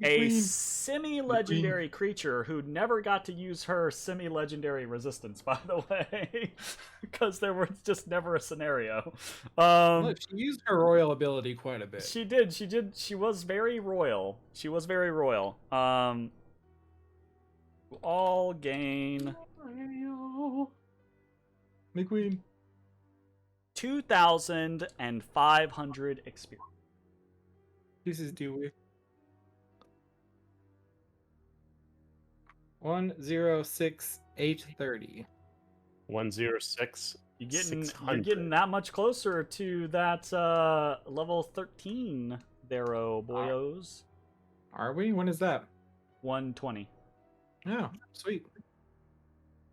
a semi-legendary creature who never got to use her semi-legendary resistance, by the way, because there was just never a scenario. Look, she used her royal ability quite a bit. She did. She was very royal. All gain McQueen. 2,500 experience. This is Dewey. 106,830. 106. You're getting that much closer to that level 13 there, oh boyos. Are we? When is that? 120. Oh, sweet.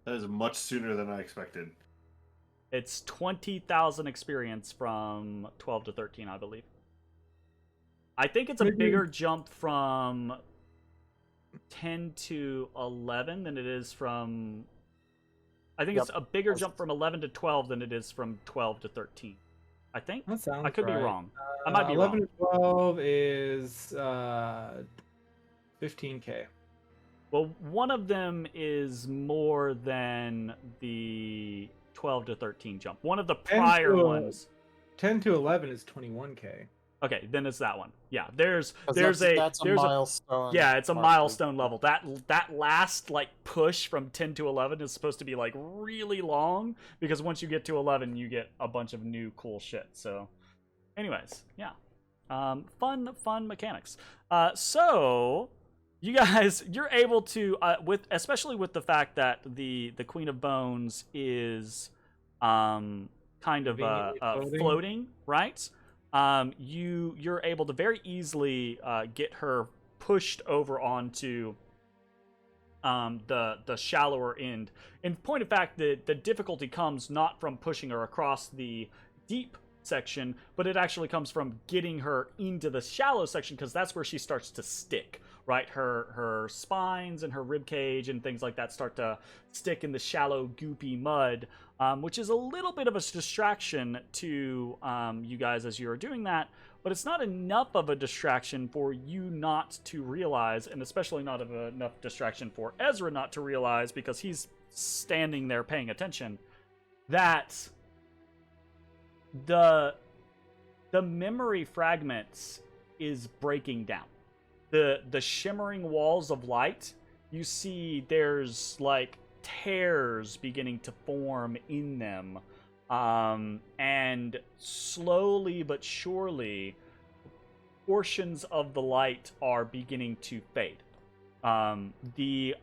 That is much sooner than I expected. It's 20,000 experience from 12 to 13, I believe. I think it's a bigger jump from 10 to 11 than it is from... I think it's a bigger jump from 11 to 12 than it is from 12 to 13. I think? That sounds I could be right. wrong. I might be 11 wrong. to 12 is 15k. Well, one of them is more than the 12 to 13 jump. One of the prior ones. 10 to 11 is 21k. Okay, then it's that one. Yeah, that's a milestone. Yeah, it's a milestone level. That last like push from 10 to 11 is supposed to be like really long because once you get to 11, you get a bunch of new cool shit. So, anyways, yeah, fun mechanics. So you guys, you're able to especially with the fact that the Queen of Bones is kind of floating, right? You're able to very easily get her pushed over onto the shallower end. In point of fact, the difficulty comes not from pushing her across the deep section, but it actually comes from getting her into the shallow section because that's where she starts to stick. Right, her spines and her rib cage and things like that start to stick in the shallow, goopy mud, which is a little bit of a distraction to you guys as you're doing that. But it's not enough of a distraction for you not to realize, and especially not enough distraction for Ezrah not to realize, because he's standing there paying attention, that the memory fragments is breaking down. The shimmering walls of light, you see there's like tears beginning to form in them, and slowly but surely portions of the light are beginning to fade. The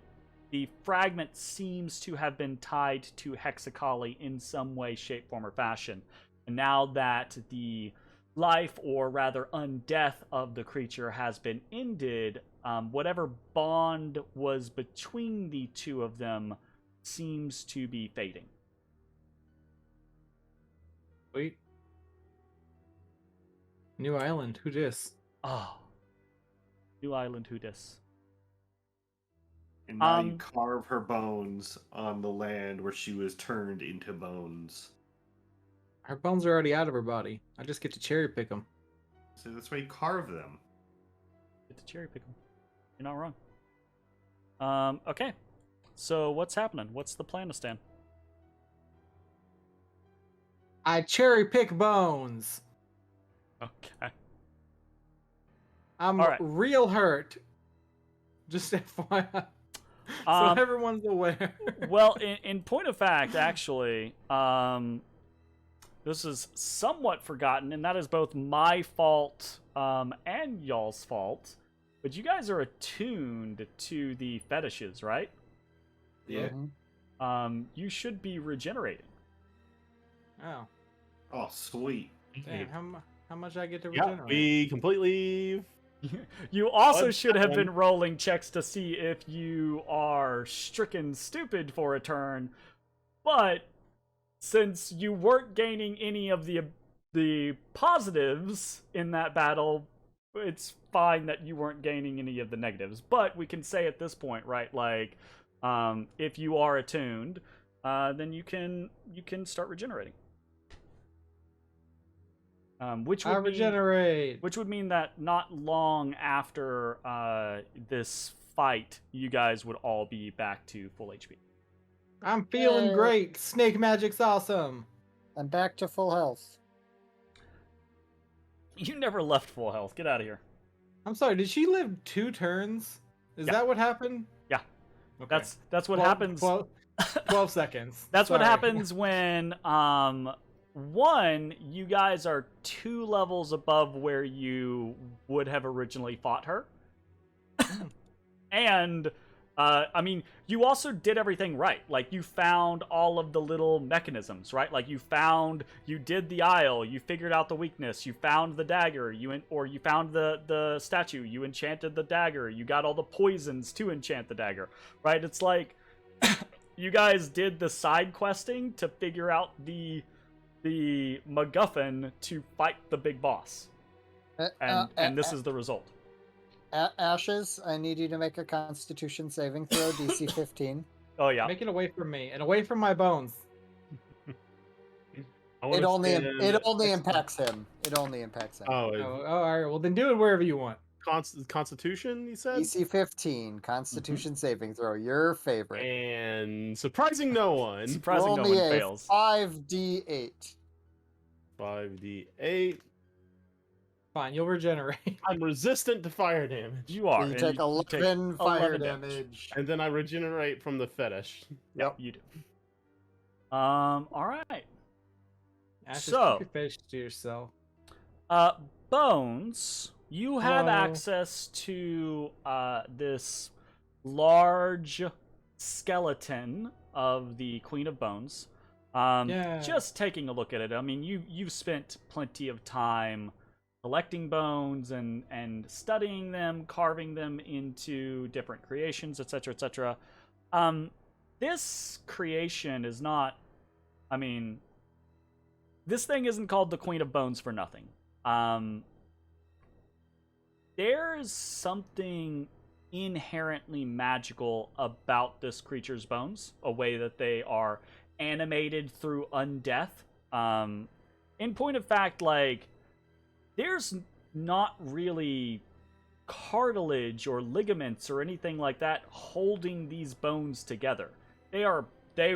fragment seems to have been tied to Hexacoli in some way, shape, form, or fashion. And now that the life, or rather undeath, of the creature has been ended, whatever bond was between the two of them seems to be fading. Wait. New island. Who dis? Oh. New island, who dis? And now you carve her bones on the land where she was turned into bones. Her bones are already out of her body. I just get to cherry pick them. So that's why you carve them. Get to cherry pick them. You're not wrong. Okay. So what's happening? What's the plan to Stan? I cherry pick bones. Okay. I'm All right. real hurt. Just FYI. So everyone's aware. Well, in point of fact, actually, this is somewhat forgotten, and that is both my fault and y'all's fault. But you guys are attuned to the fetishes, right? Yeah. You should be regenerating. Oh. Oh, sweet. Damn, how much I get to Yeah, regenerate? we completely. You also What's should have that been rolling checks to see if you are stricken stupid for a turn, but since you weren't gaining any of the positives in that battle, it's fine that you weren't gaining any of the negatives. But we can say at this point, right, like, if you are attuned, then you can start regenerating. Which would regenerate. Which would mean that not long after this fight, you guys would all be back to full HP. I'm feeling great. Snake magic's awesome. I'm back to full health. You never left full health. Get out of here. I'm sorry, did she live 2 turns? Is that what happened? Yeah. Okay. That's what 12 happens. 12 seconds. That's Sorry. what happens when one, you guys are 2 levels above where you would have originally fought her. And I mean, you also did everything right. Like, you found all of the little mechanisms, right? Like, you did the aisle, you figured out the weakness, you found the dagger, you found the statue, you enchanted the dagger, you got all the poisons to enchant the dagger, right? It's like, you guys did the side questing to figure out the MacGuffin to fight the big boss. And this is the result. Ashes, I need you to make a Constitution saving throw, DC 15. Oh, yeah. Make it away from me and away from my bones. It only impacts him. It only impacts him. Oh, all right. Well, then do it wherever you want. Constitution, you said? DC 15, Constitution saving throw, your favorite. And surprising no one. Surprising no one fails. 5d8. 5d8. Fine, you'll regenerate. I'm resistant to fire damage. You are. You take 11 fire 11 damage. And then I regenerate from the fetish. Yep, you do. All right. Ashes, So, keep your fish to yourself. Bones, you have access to this large skeleton of the Queen of Bones. Just taking a look at it, I mean, you've spent plenty of time collecting bones and studying them, carving them into different creations, etc., etc. This creation is not, I mean, this thing isn't called the Queen of Bones for nothing. There's something inherently magical about this creature's bones, a way that they are animated through undeath. In point of fact, like, there's not really cartilage or ligaments or anything like that holding these bones together. They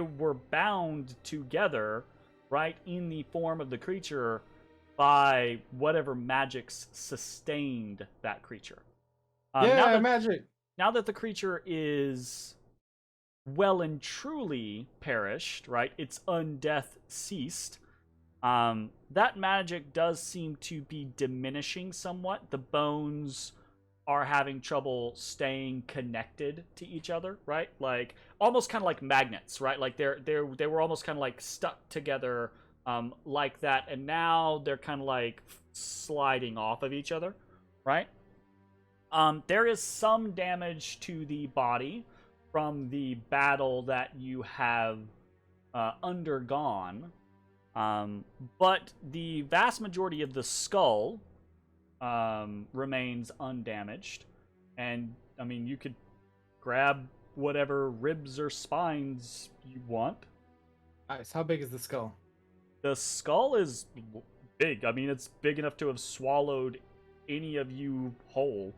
were bound together, right, in the form of the creature by whatever magics sustained that creature. Magic. Now that the creature is well and truly perished, right, its undeath ceased, that magic does seem to be diminishing somewhat. The bones are having trouble staying connected to each other, right? Like, almost kind of like magnets, right? Like, they were almost kind of like stuck together like that, and now they're kind of like sliding off of each other, right? There is some damage to the body from the battle that you have undergone, but the vast majority of the skull remains undamaged. And, I mean, you could grab whatever ribs or spines you want. Nice. How big is the skull? The skull is big. I mean, it's big enough to have swallowed any of you whole.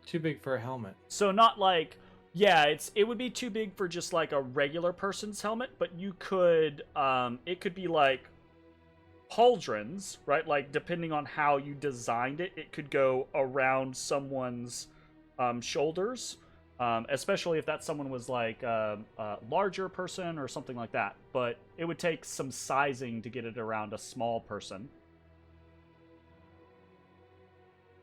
Too big for a helmet. So not like, yeah, it would be too big for just like a regular person's helmet, but you could, it could be like pauldrons, right? Like depending on how you designed it, it could go around someone's shoulders, especially if that someone was like a larger person or something like that. But it would take some sizing to get it around a small person.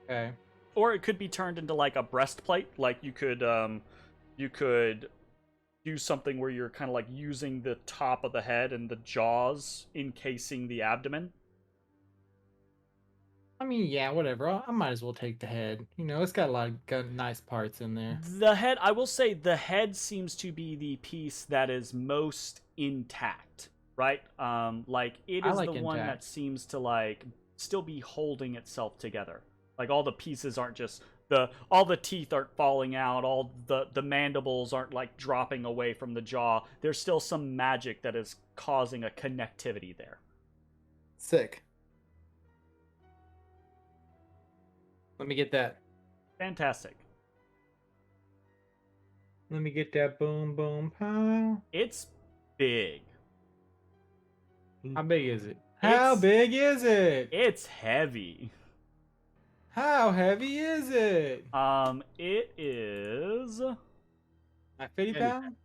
Okay. Or it could be turned into like a breastplate. Like you could do something where you're kind of like using the top of the head and the jaws encasing the abdomen. I mean, yeah, whatever. I might as well take the head. You know, it's got a lot of nice parts in there. The head, I will say, the head seems to be the piece that is most intact, right? Like it is the one that seems to like still be holding itself together. Like all the pieces aren't just all the teeth aren't falling out, all the mandibles aren't like dropping away from the jaw. There's still some magic that is causing a connectivity there. Sick. Let me get that. Fantastic. Let me get that boom boom pow. It's big. How big is it? How big is it? It's heavy. How heavy is it? It is like 50 pounds?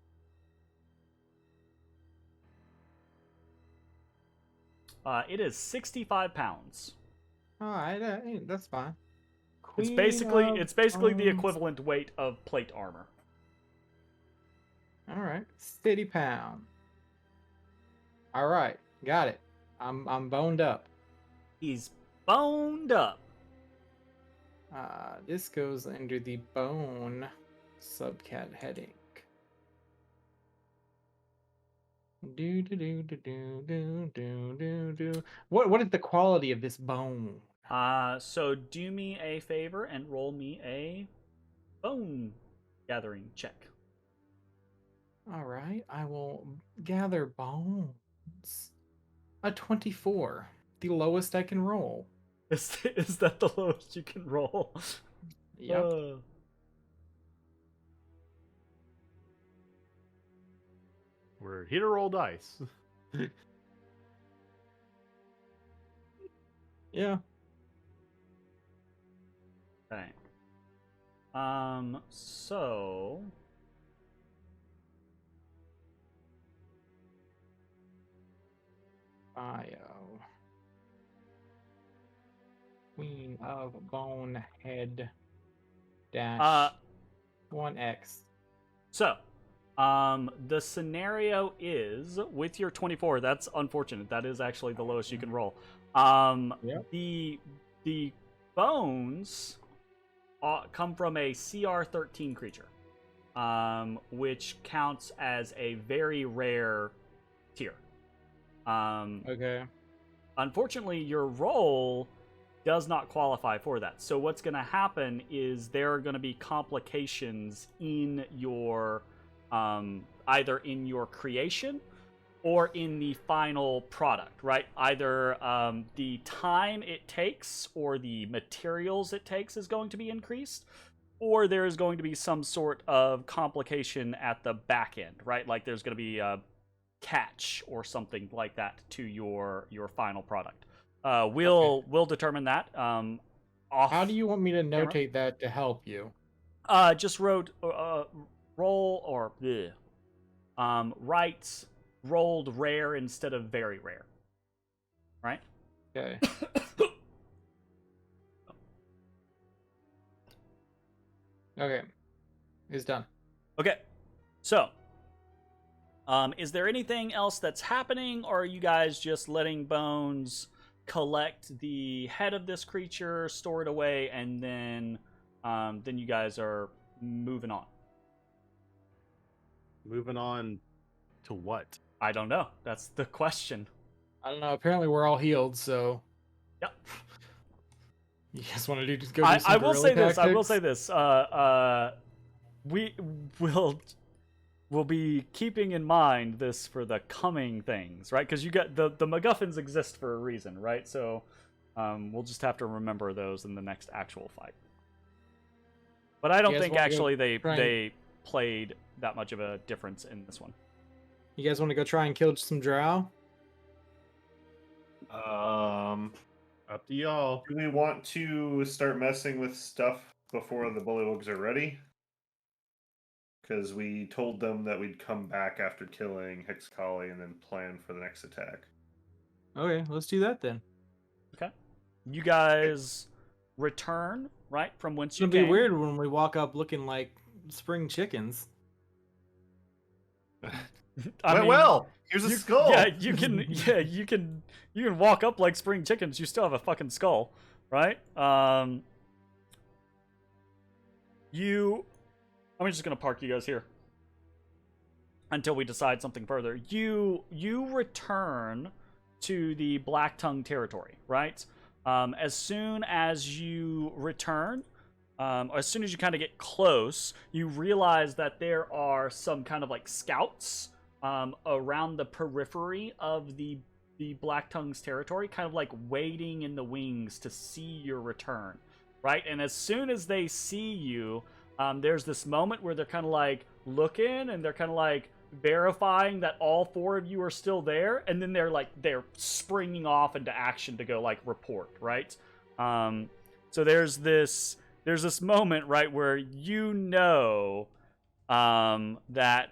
It is 65 pounds. Alright, that's fine. It's basically the equivalent weight of plate armor. Alright. Steady pound. Alright, got it. I'm boned up. He's boned up. This goes under the bone subcat heading. Do do do do do do do do do. What is the quality of this bone? So do me a favor and roll me a bone gathering check. All right, I will gather bones. A 24, the lowest I can roll. Is that the lowest you can roll? Yep. We're here to roll dice. Yeah. Okay. So Bio. Queen of Bonehead dash 1x. So, the scenario is with your 24. That's unfortunate. That is actually the lowest you can roll. Yep. The bones come from a CR 13 creature, which counts as a very rare tier. Okay. Unfortunately, your roll does not qualify for that. So what's going to happen is there are going to be complications in your either in your creation or in the final product, right? Either the time it takes or the materials it takes is going to be increased, or there is going to be some sort of complication at the back end, right? Like there's going to be a catch or something like that to your final product. We'll determine that. How do you want me to notate that to help you? Just roll or write rolled rare instead of very rare. Right? Okay. Okay. It's done. Okay. So, Is there anything else that's happening, or are you guys just letting Bones collect the head of this creature, store it away, and then you guys are moving on? Moving on to what? I don't know. That's the question. I don't know. Apparently, we're all healed, so. Yep. You guys want to do some I will say guerrilla this. I will tactics? say this. We will be keeping in mind this for the coming things, right? Because you got the MacGuffins exist for a reason, right? So we'll just have to remember those in the next actual fight. But I don't You guys think wanna actually go they played that much of a difference in this one. You guys want to go try and kill some drow? Up to y'all. Do we want to start messing with stuff before the bullywugs are ready? Because we told them that we'd come back after killing Hexcali and then plan for the next attack. Okay, let's do that then. Okay. You guys return, right, from whence It's you gonna be came. weird when we walk up looking like spring chickens. I mean, well, here's a skull. Yeah, you can. Yeah, you can walk up like spring chickens. You still have a fucking skull, right? I'm just gonna park you guys here until we decide something further. You return to the Black Tongue territory, right? As soon as you return, as soon as you kind of get close, you realize that there are some kind of like scouts around the periphery of the Black Tongue's territory, kind of like waiting in the wings to see your return, right? And as soon as they see you, there's this moment where they're kind of like looking and they're kind of like verifying that all four of you are still there, and then they're springing off into action to go like report, right? So there's this moment, right, where you know that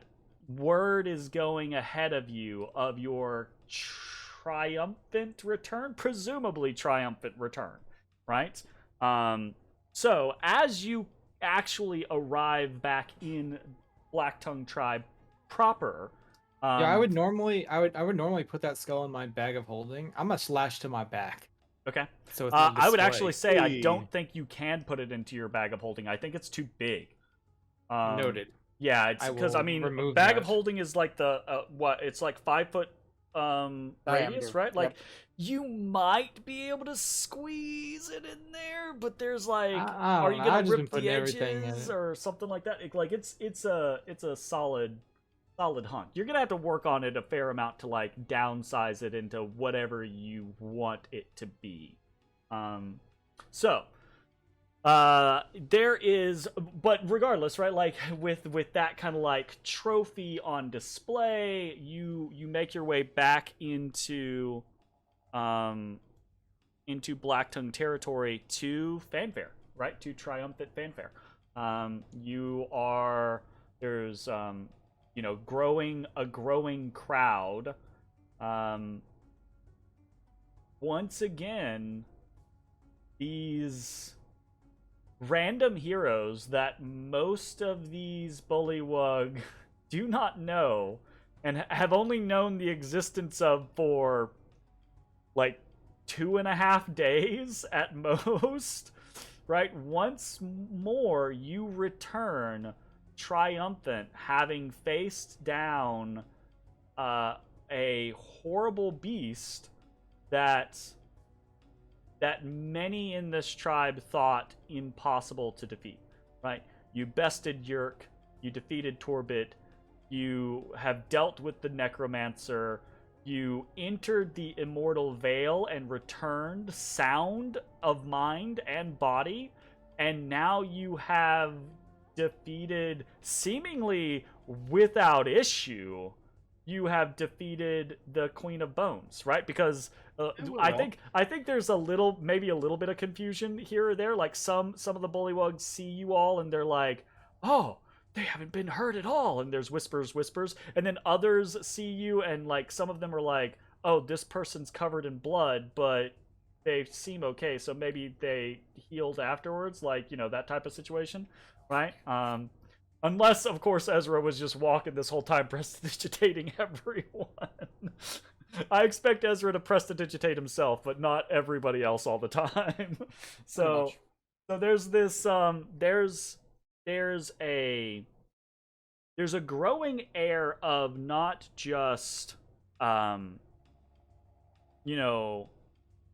word is going ahead of you of your triumphant return, presumably triumphant return, right? So as you actually arrive back in Black Tongue Tribe proper, Yeah, I would normally put that skull in my bag of holding. I'm gonna slash to my back. Okay. So it's on I would display. actually say I don't think you can put it into your bag of holding. I think it's too big. Noted. Yeah, it's I because will I mean, remove bag of that. holding is like the it's like 5 foot radius, Diameter, right? Like yep. you might be able to squeeze it in there, but there's like, I are don't you know, gonna I've just been rip the putting everything in edges it. or something like that? Like it's a solid hunt. You're gonna have to work on it a fair amount to like downsize it into whatever you want it to be. So there is, but regardless, right, like with that kind of like trophy on display, you make your way back into Blacktongue territory to fanfare, right, to triumphant fanfare. There's a growing crowd. Once again, these random heroes that most of these bullywug do not know and have only known the existence of for like 2.5 days at most, right? Once more, you return triumphant, having faced down a horrible beast that many in this tribe thought impossible to defeat, right? You bested Yerk, you defeated Torbit, you have dealt with the Necromancer, you entered the Immortal Vale and returned sound of mind and body, and now you have defeated, seemingly without issue, you have defeated the Queen of Bones, right? Because I think there's maybe a little bit of confusion here or there. Like some of the bullywugs see you all and they're like, oh, they haven't been hurt at all. And there's whispers. And then others see you and like some of them are like, oh, this person's covered in blood, but they seem okay. So maybe they healed afterwards, like, that type of situation, right? Unless, of course, Ezra was just walking this whole time prestidigitating everyone. I expect Ezra to prestidigitate himself, but not everybody else all the time. So there's this there's a growing air of not just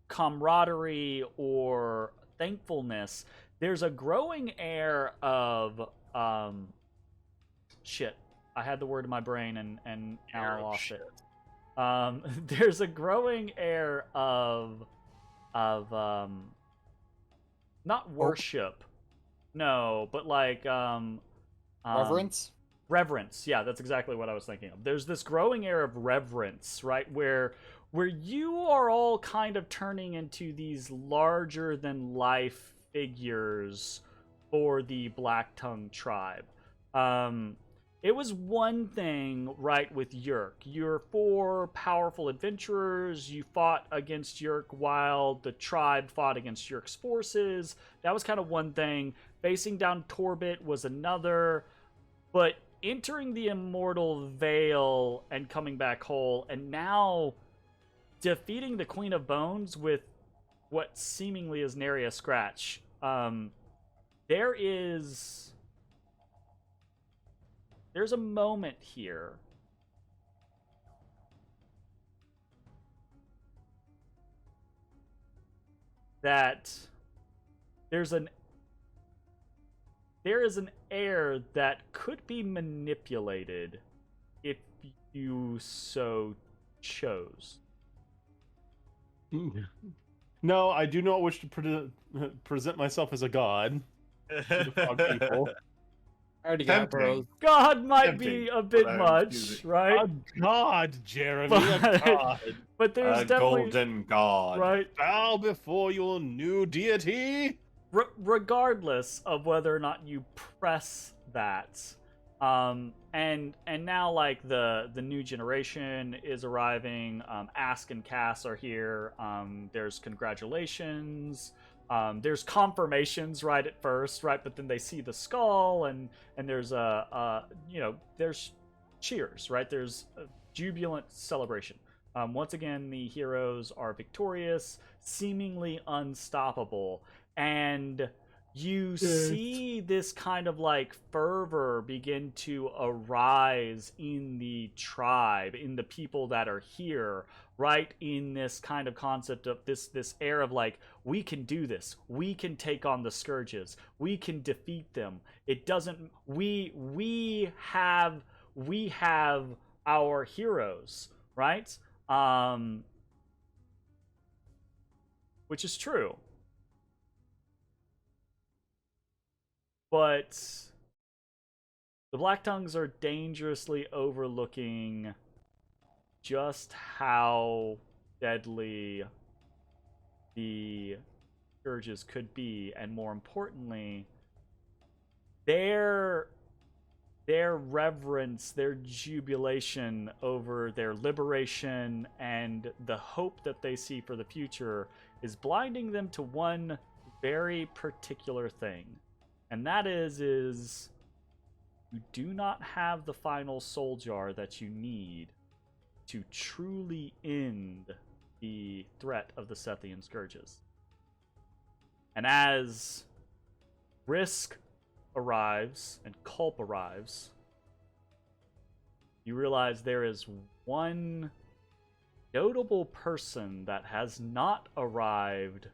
camaraderie or thankfulness. There's a growing air of shit. I had the word in my brain and now I lost it. There's a growing air of not worship. No, but like Reverence? Reverence. Yeah, that's exactly what I was thinking of. There's this growing air of reverence, right? Where you are all kind of turning into these larger than life figures for the Black Tongue tribe. It was one thing, right, with Yerk. You're 4 powerful adventurers. You fought against Yerk while the tribe fought against Yerk's forces. That was kind of one thing. Facing down Torbit was another. But entering the Immortal Vale and coming back whole, and now defeating the Queen of Bones with what seemingly is nary a scratch. There's a moment here that there is an air that could be manipulated if you so chose. No, I do not wish to present myself as a god to the frog people. I already got bros. God might be a bit much, right? A god, Jeremy, a god. But there's a definitely golden god. right. Bow before your new deity. Regardless of whether or not you press that, and now like the new generation is arriving. Ask and Cass are here. There's congratulations. There's confirmations right at first, right, but then they see the skull, and there's there's cheers, right? There's a jubilant celebration. Once again, the heroes are victorious, seemingly unstoppable, and you see this kind of like fervor begin to arise in the tribe, in the people that are here, right? In this kind of concept of this air of like, we can do this, we can take on the scourges, we can defeat them. It doesn't, we have our heroes, right? Which is true. But the Black Tongues are dangerously overlooking just how deadly the scourges could be, and more importantly, their reverence, their jubilation over their liberation and the hope that they see for the future is blinding them to one very particular thing. And that is you do not have the final soul jar that you need to truly end the threat of the Sethian Scourges. And as Risk arrives and Culp arrives, you realize there is one notable person that has not arrived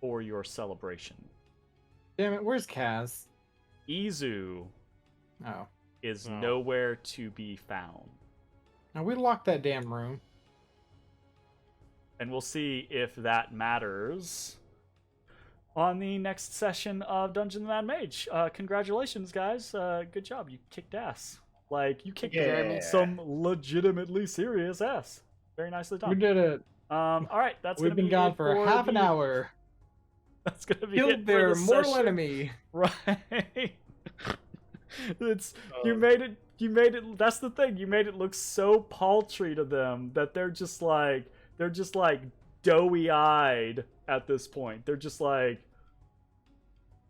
for your celebration. Damn it, where's Kaz? Izu is nowhere to be found. Now we locked that damn room. And we'll see if that matters on the next session of Dungeon the Mad Mage. Congratulations, guys. Good job. You kicked ass. Like, you kicked some legitimately serious ass. Very nicely done. We did it. All right, that's We've been gone for half an hour. That's gonna be Killed their mortal enemy. Right. You made it. That's the thing. You made it look so paltry to them that they're just like doughy-eyed at this point. They're just like,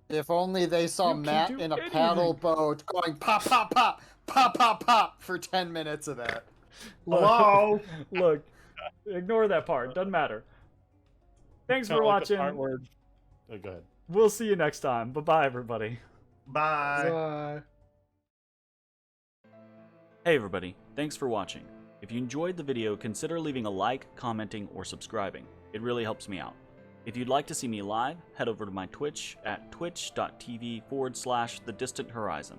If only they saw You can't Matt do in a anything. paddle boat going pop, pop, pop, pop, pop, pop for 10 minutes of that. Hello? Look, ignore that part. Doesn't matter. Thanks for Kinda like the watching. part where- Oh, go ahead. We'll see you next time. Bye-bye, everybody. Bye. Bye. Hey everybody, thanks for watching. If you enjoyed the video, consider leaving a like, commenting, or subscribing. It really helps me out. If you'd like to see me live, head over to my Twitch at twitch.tv/thedistanthorizon.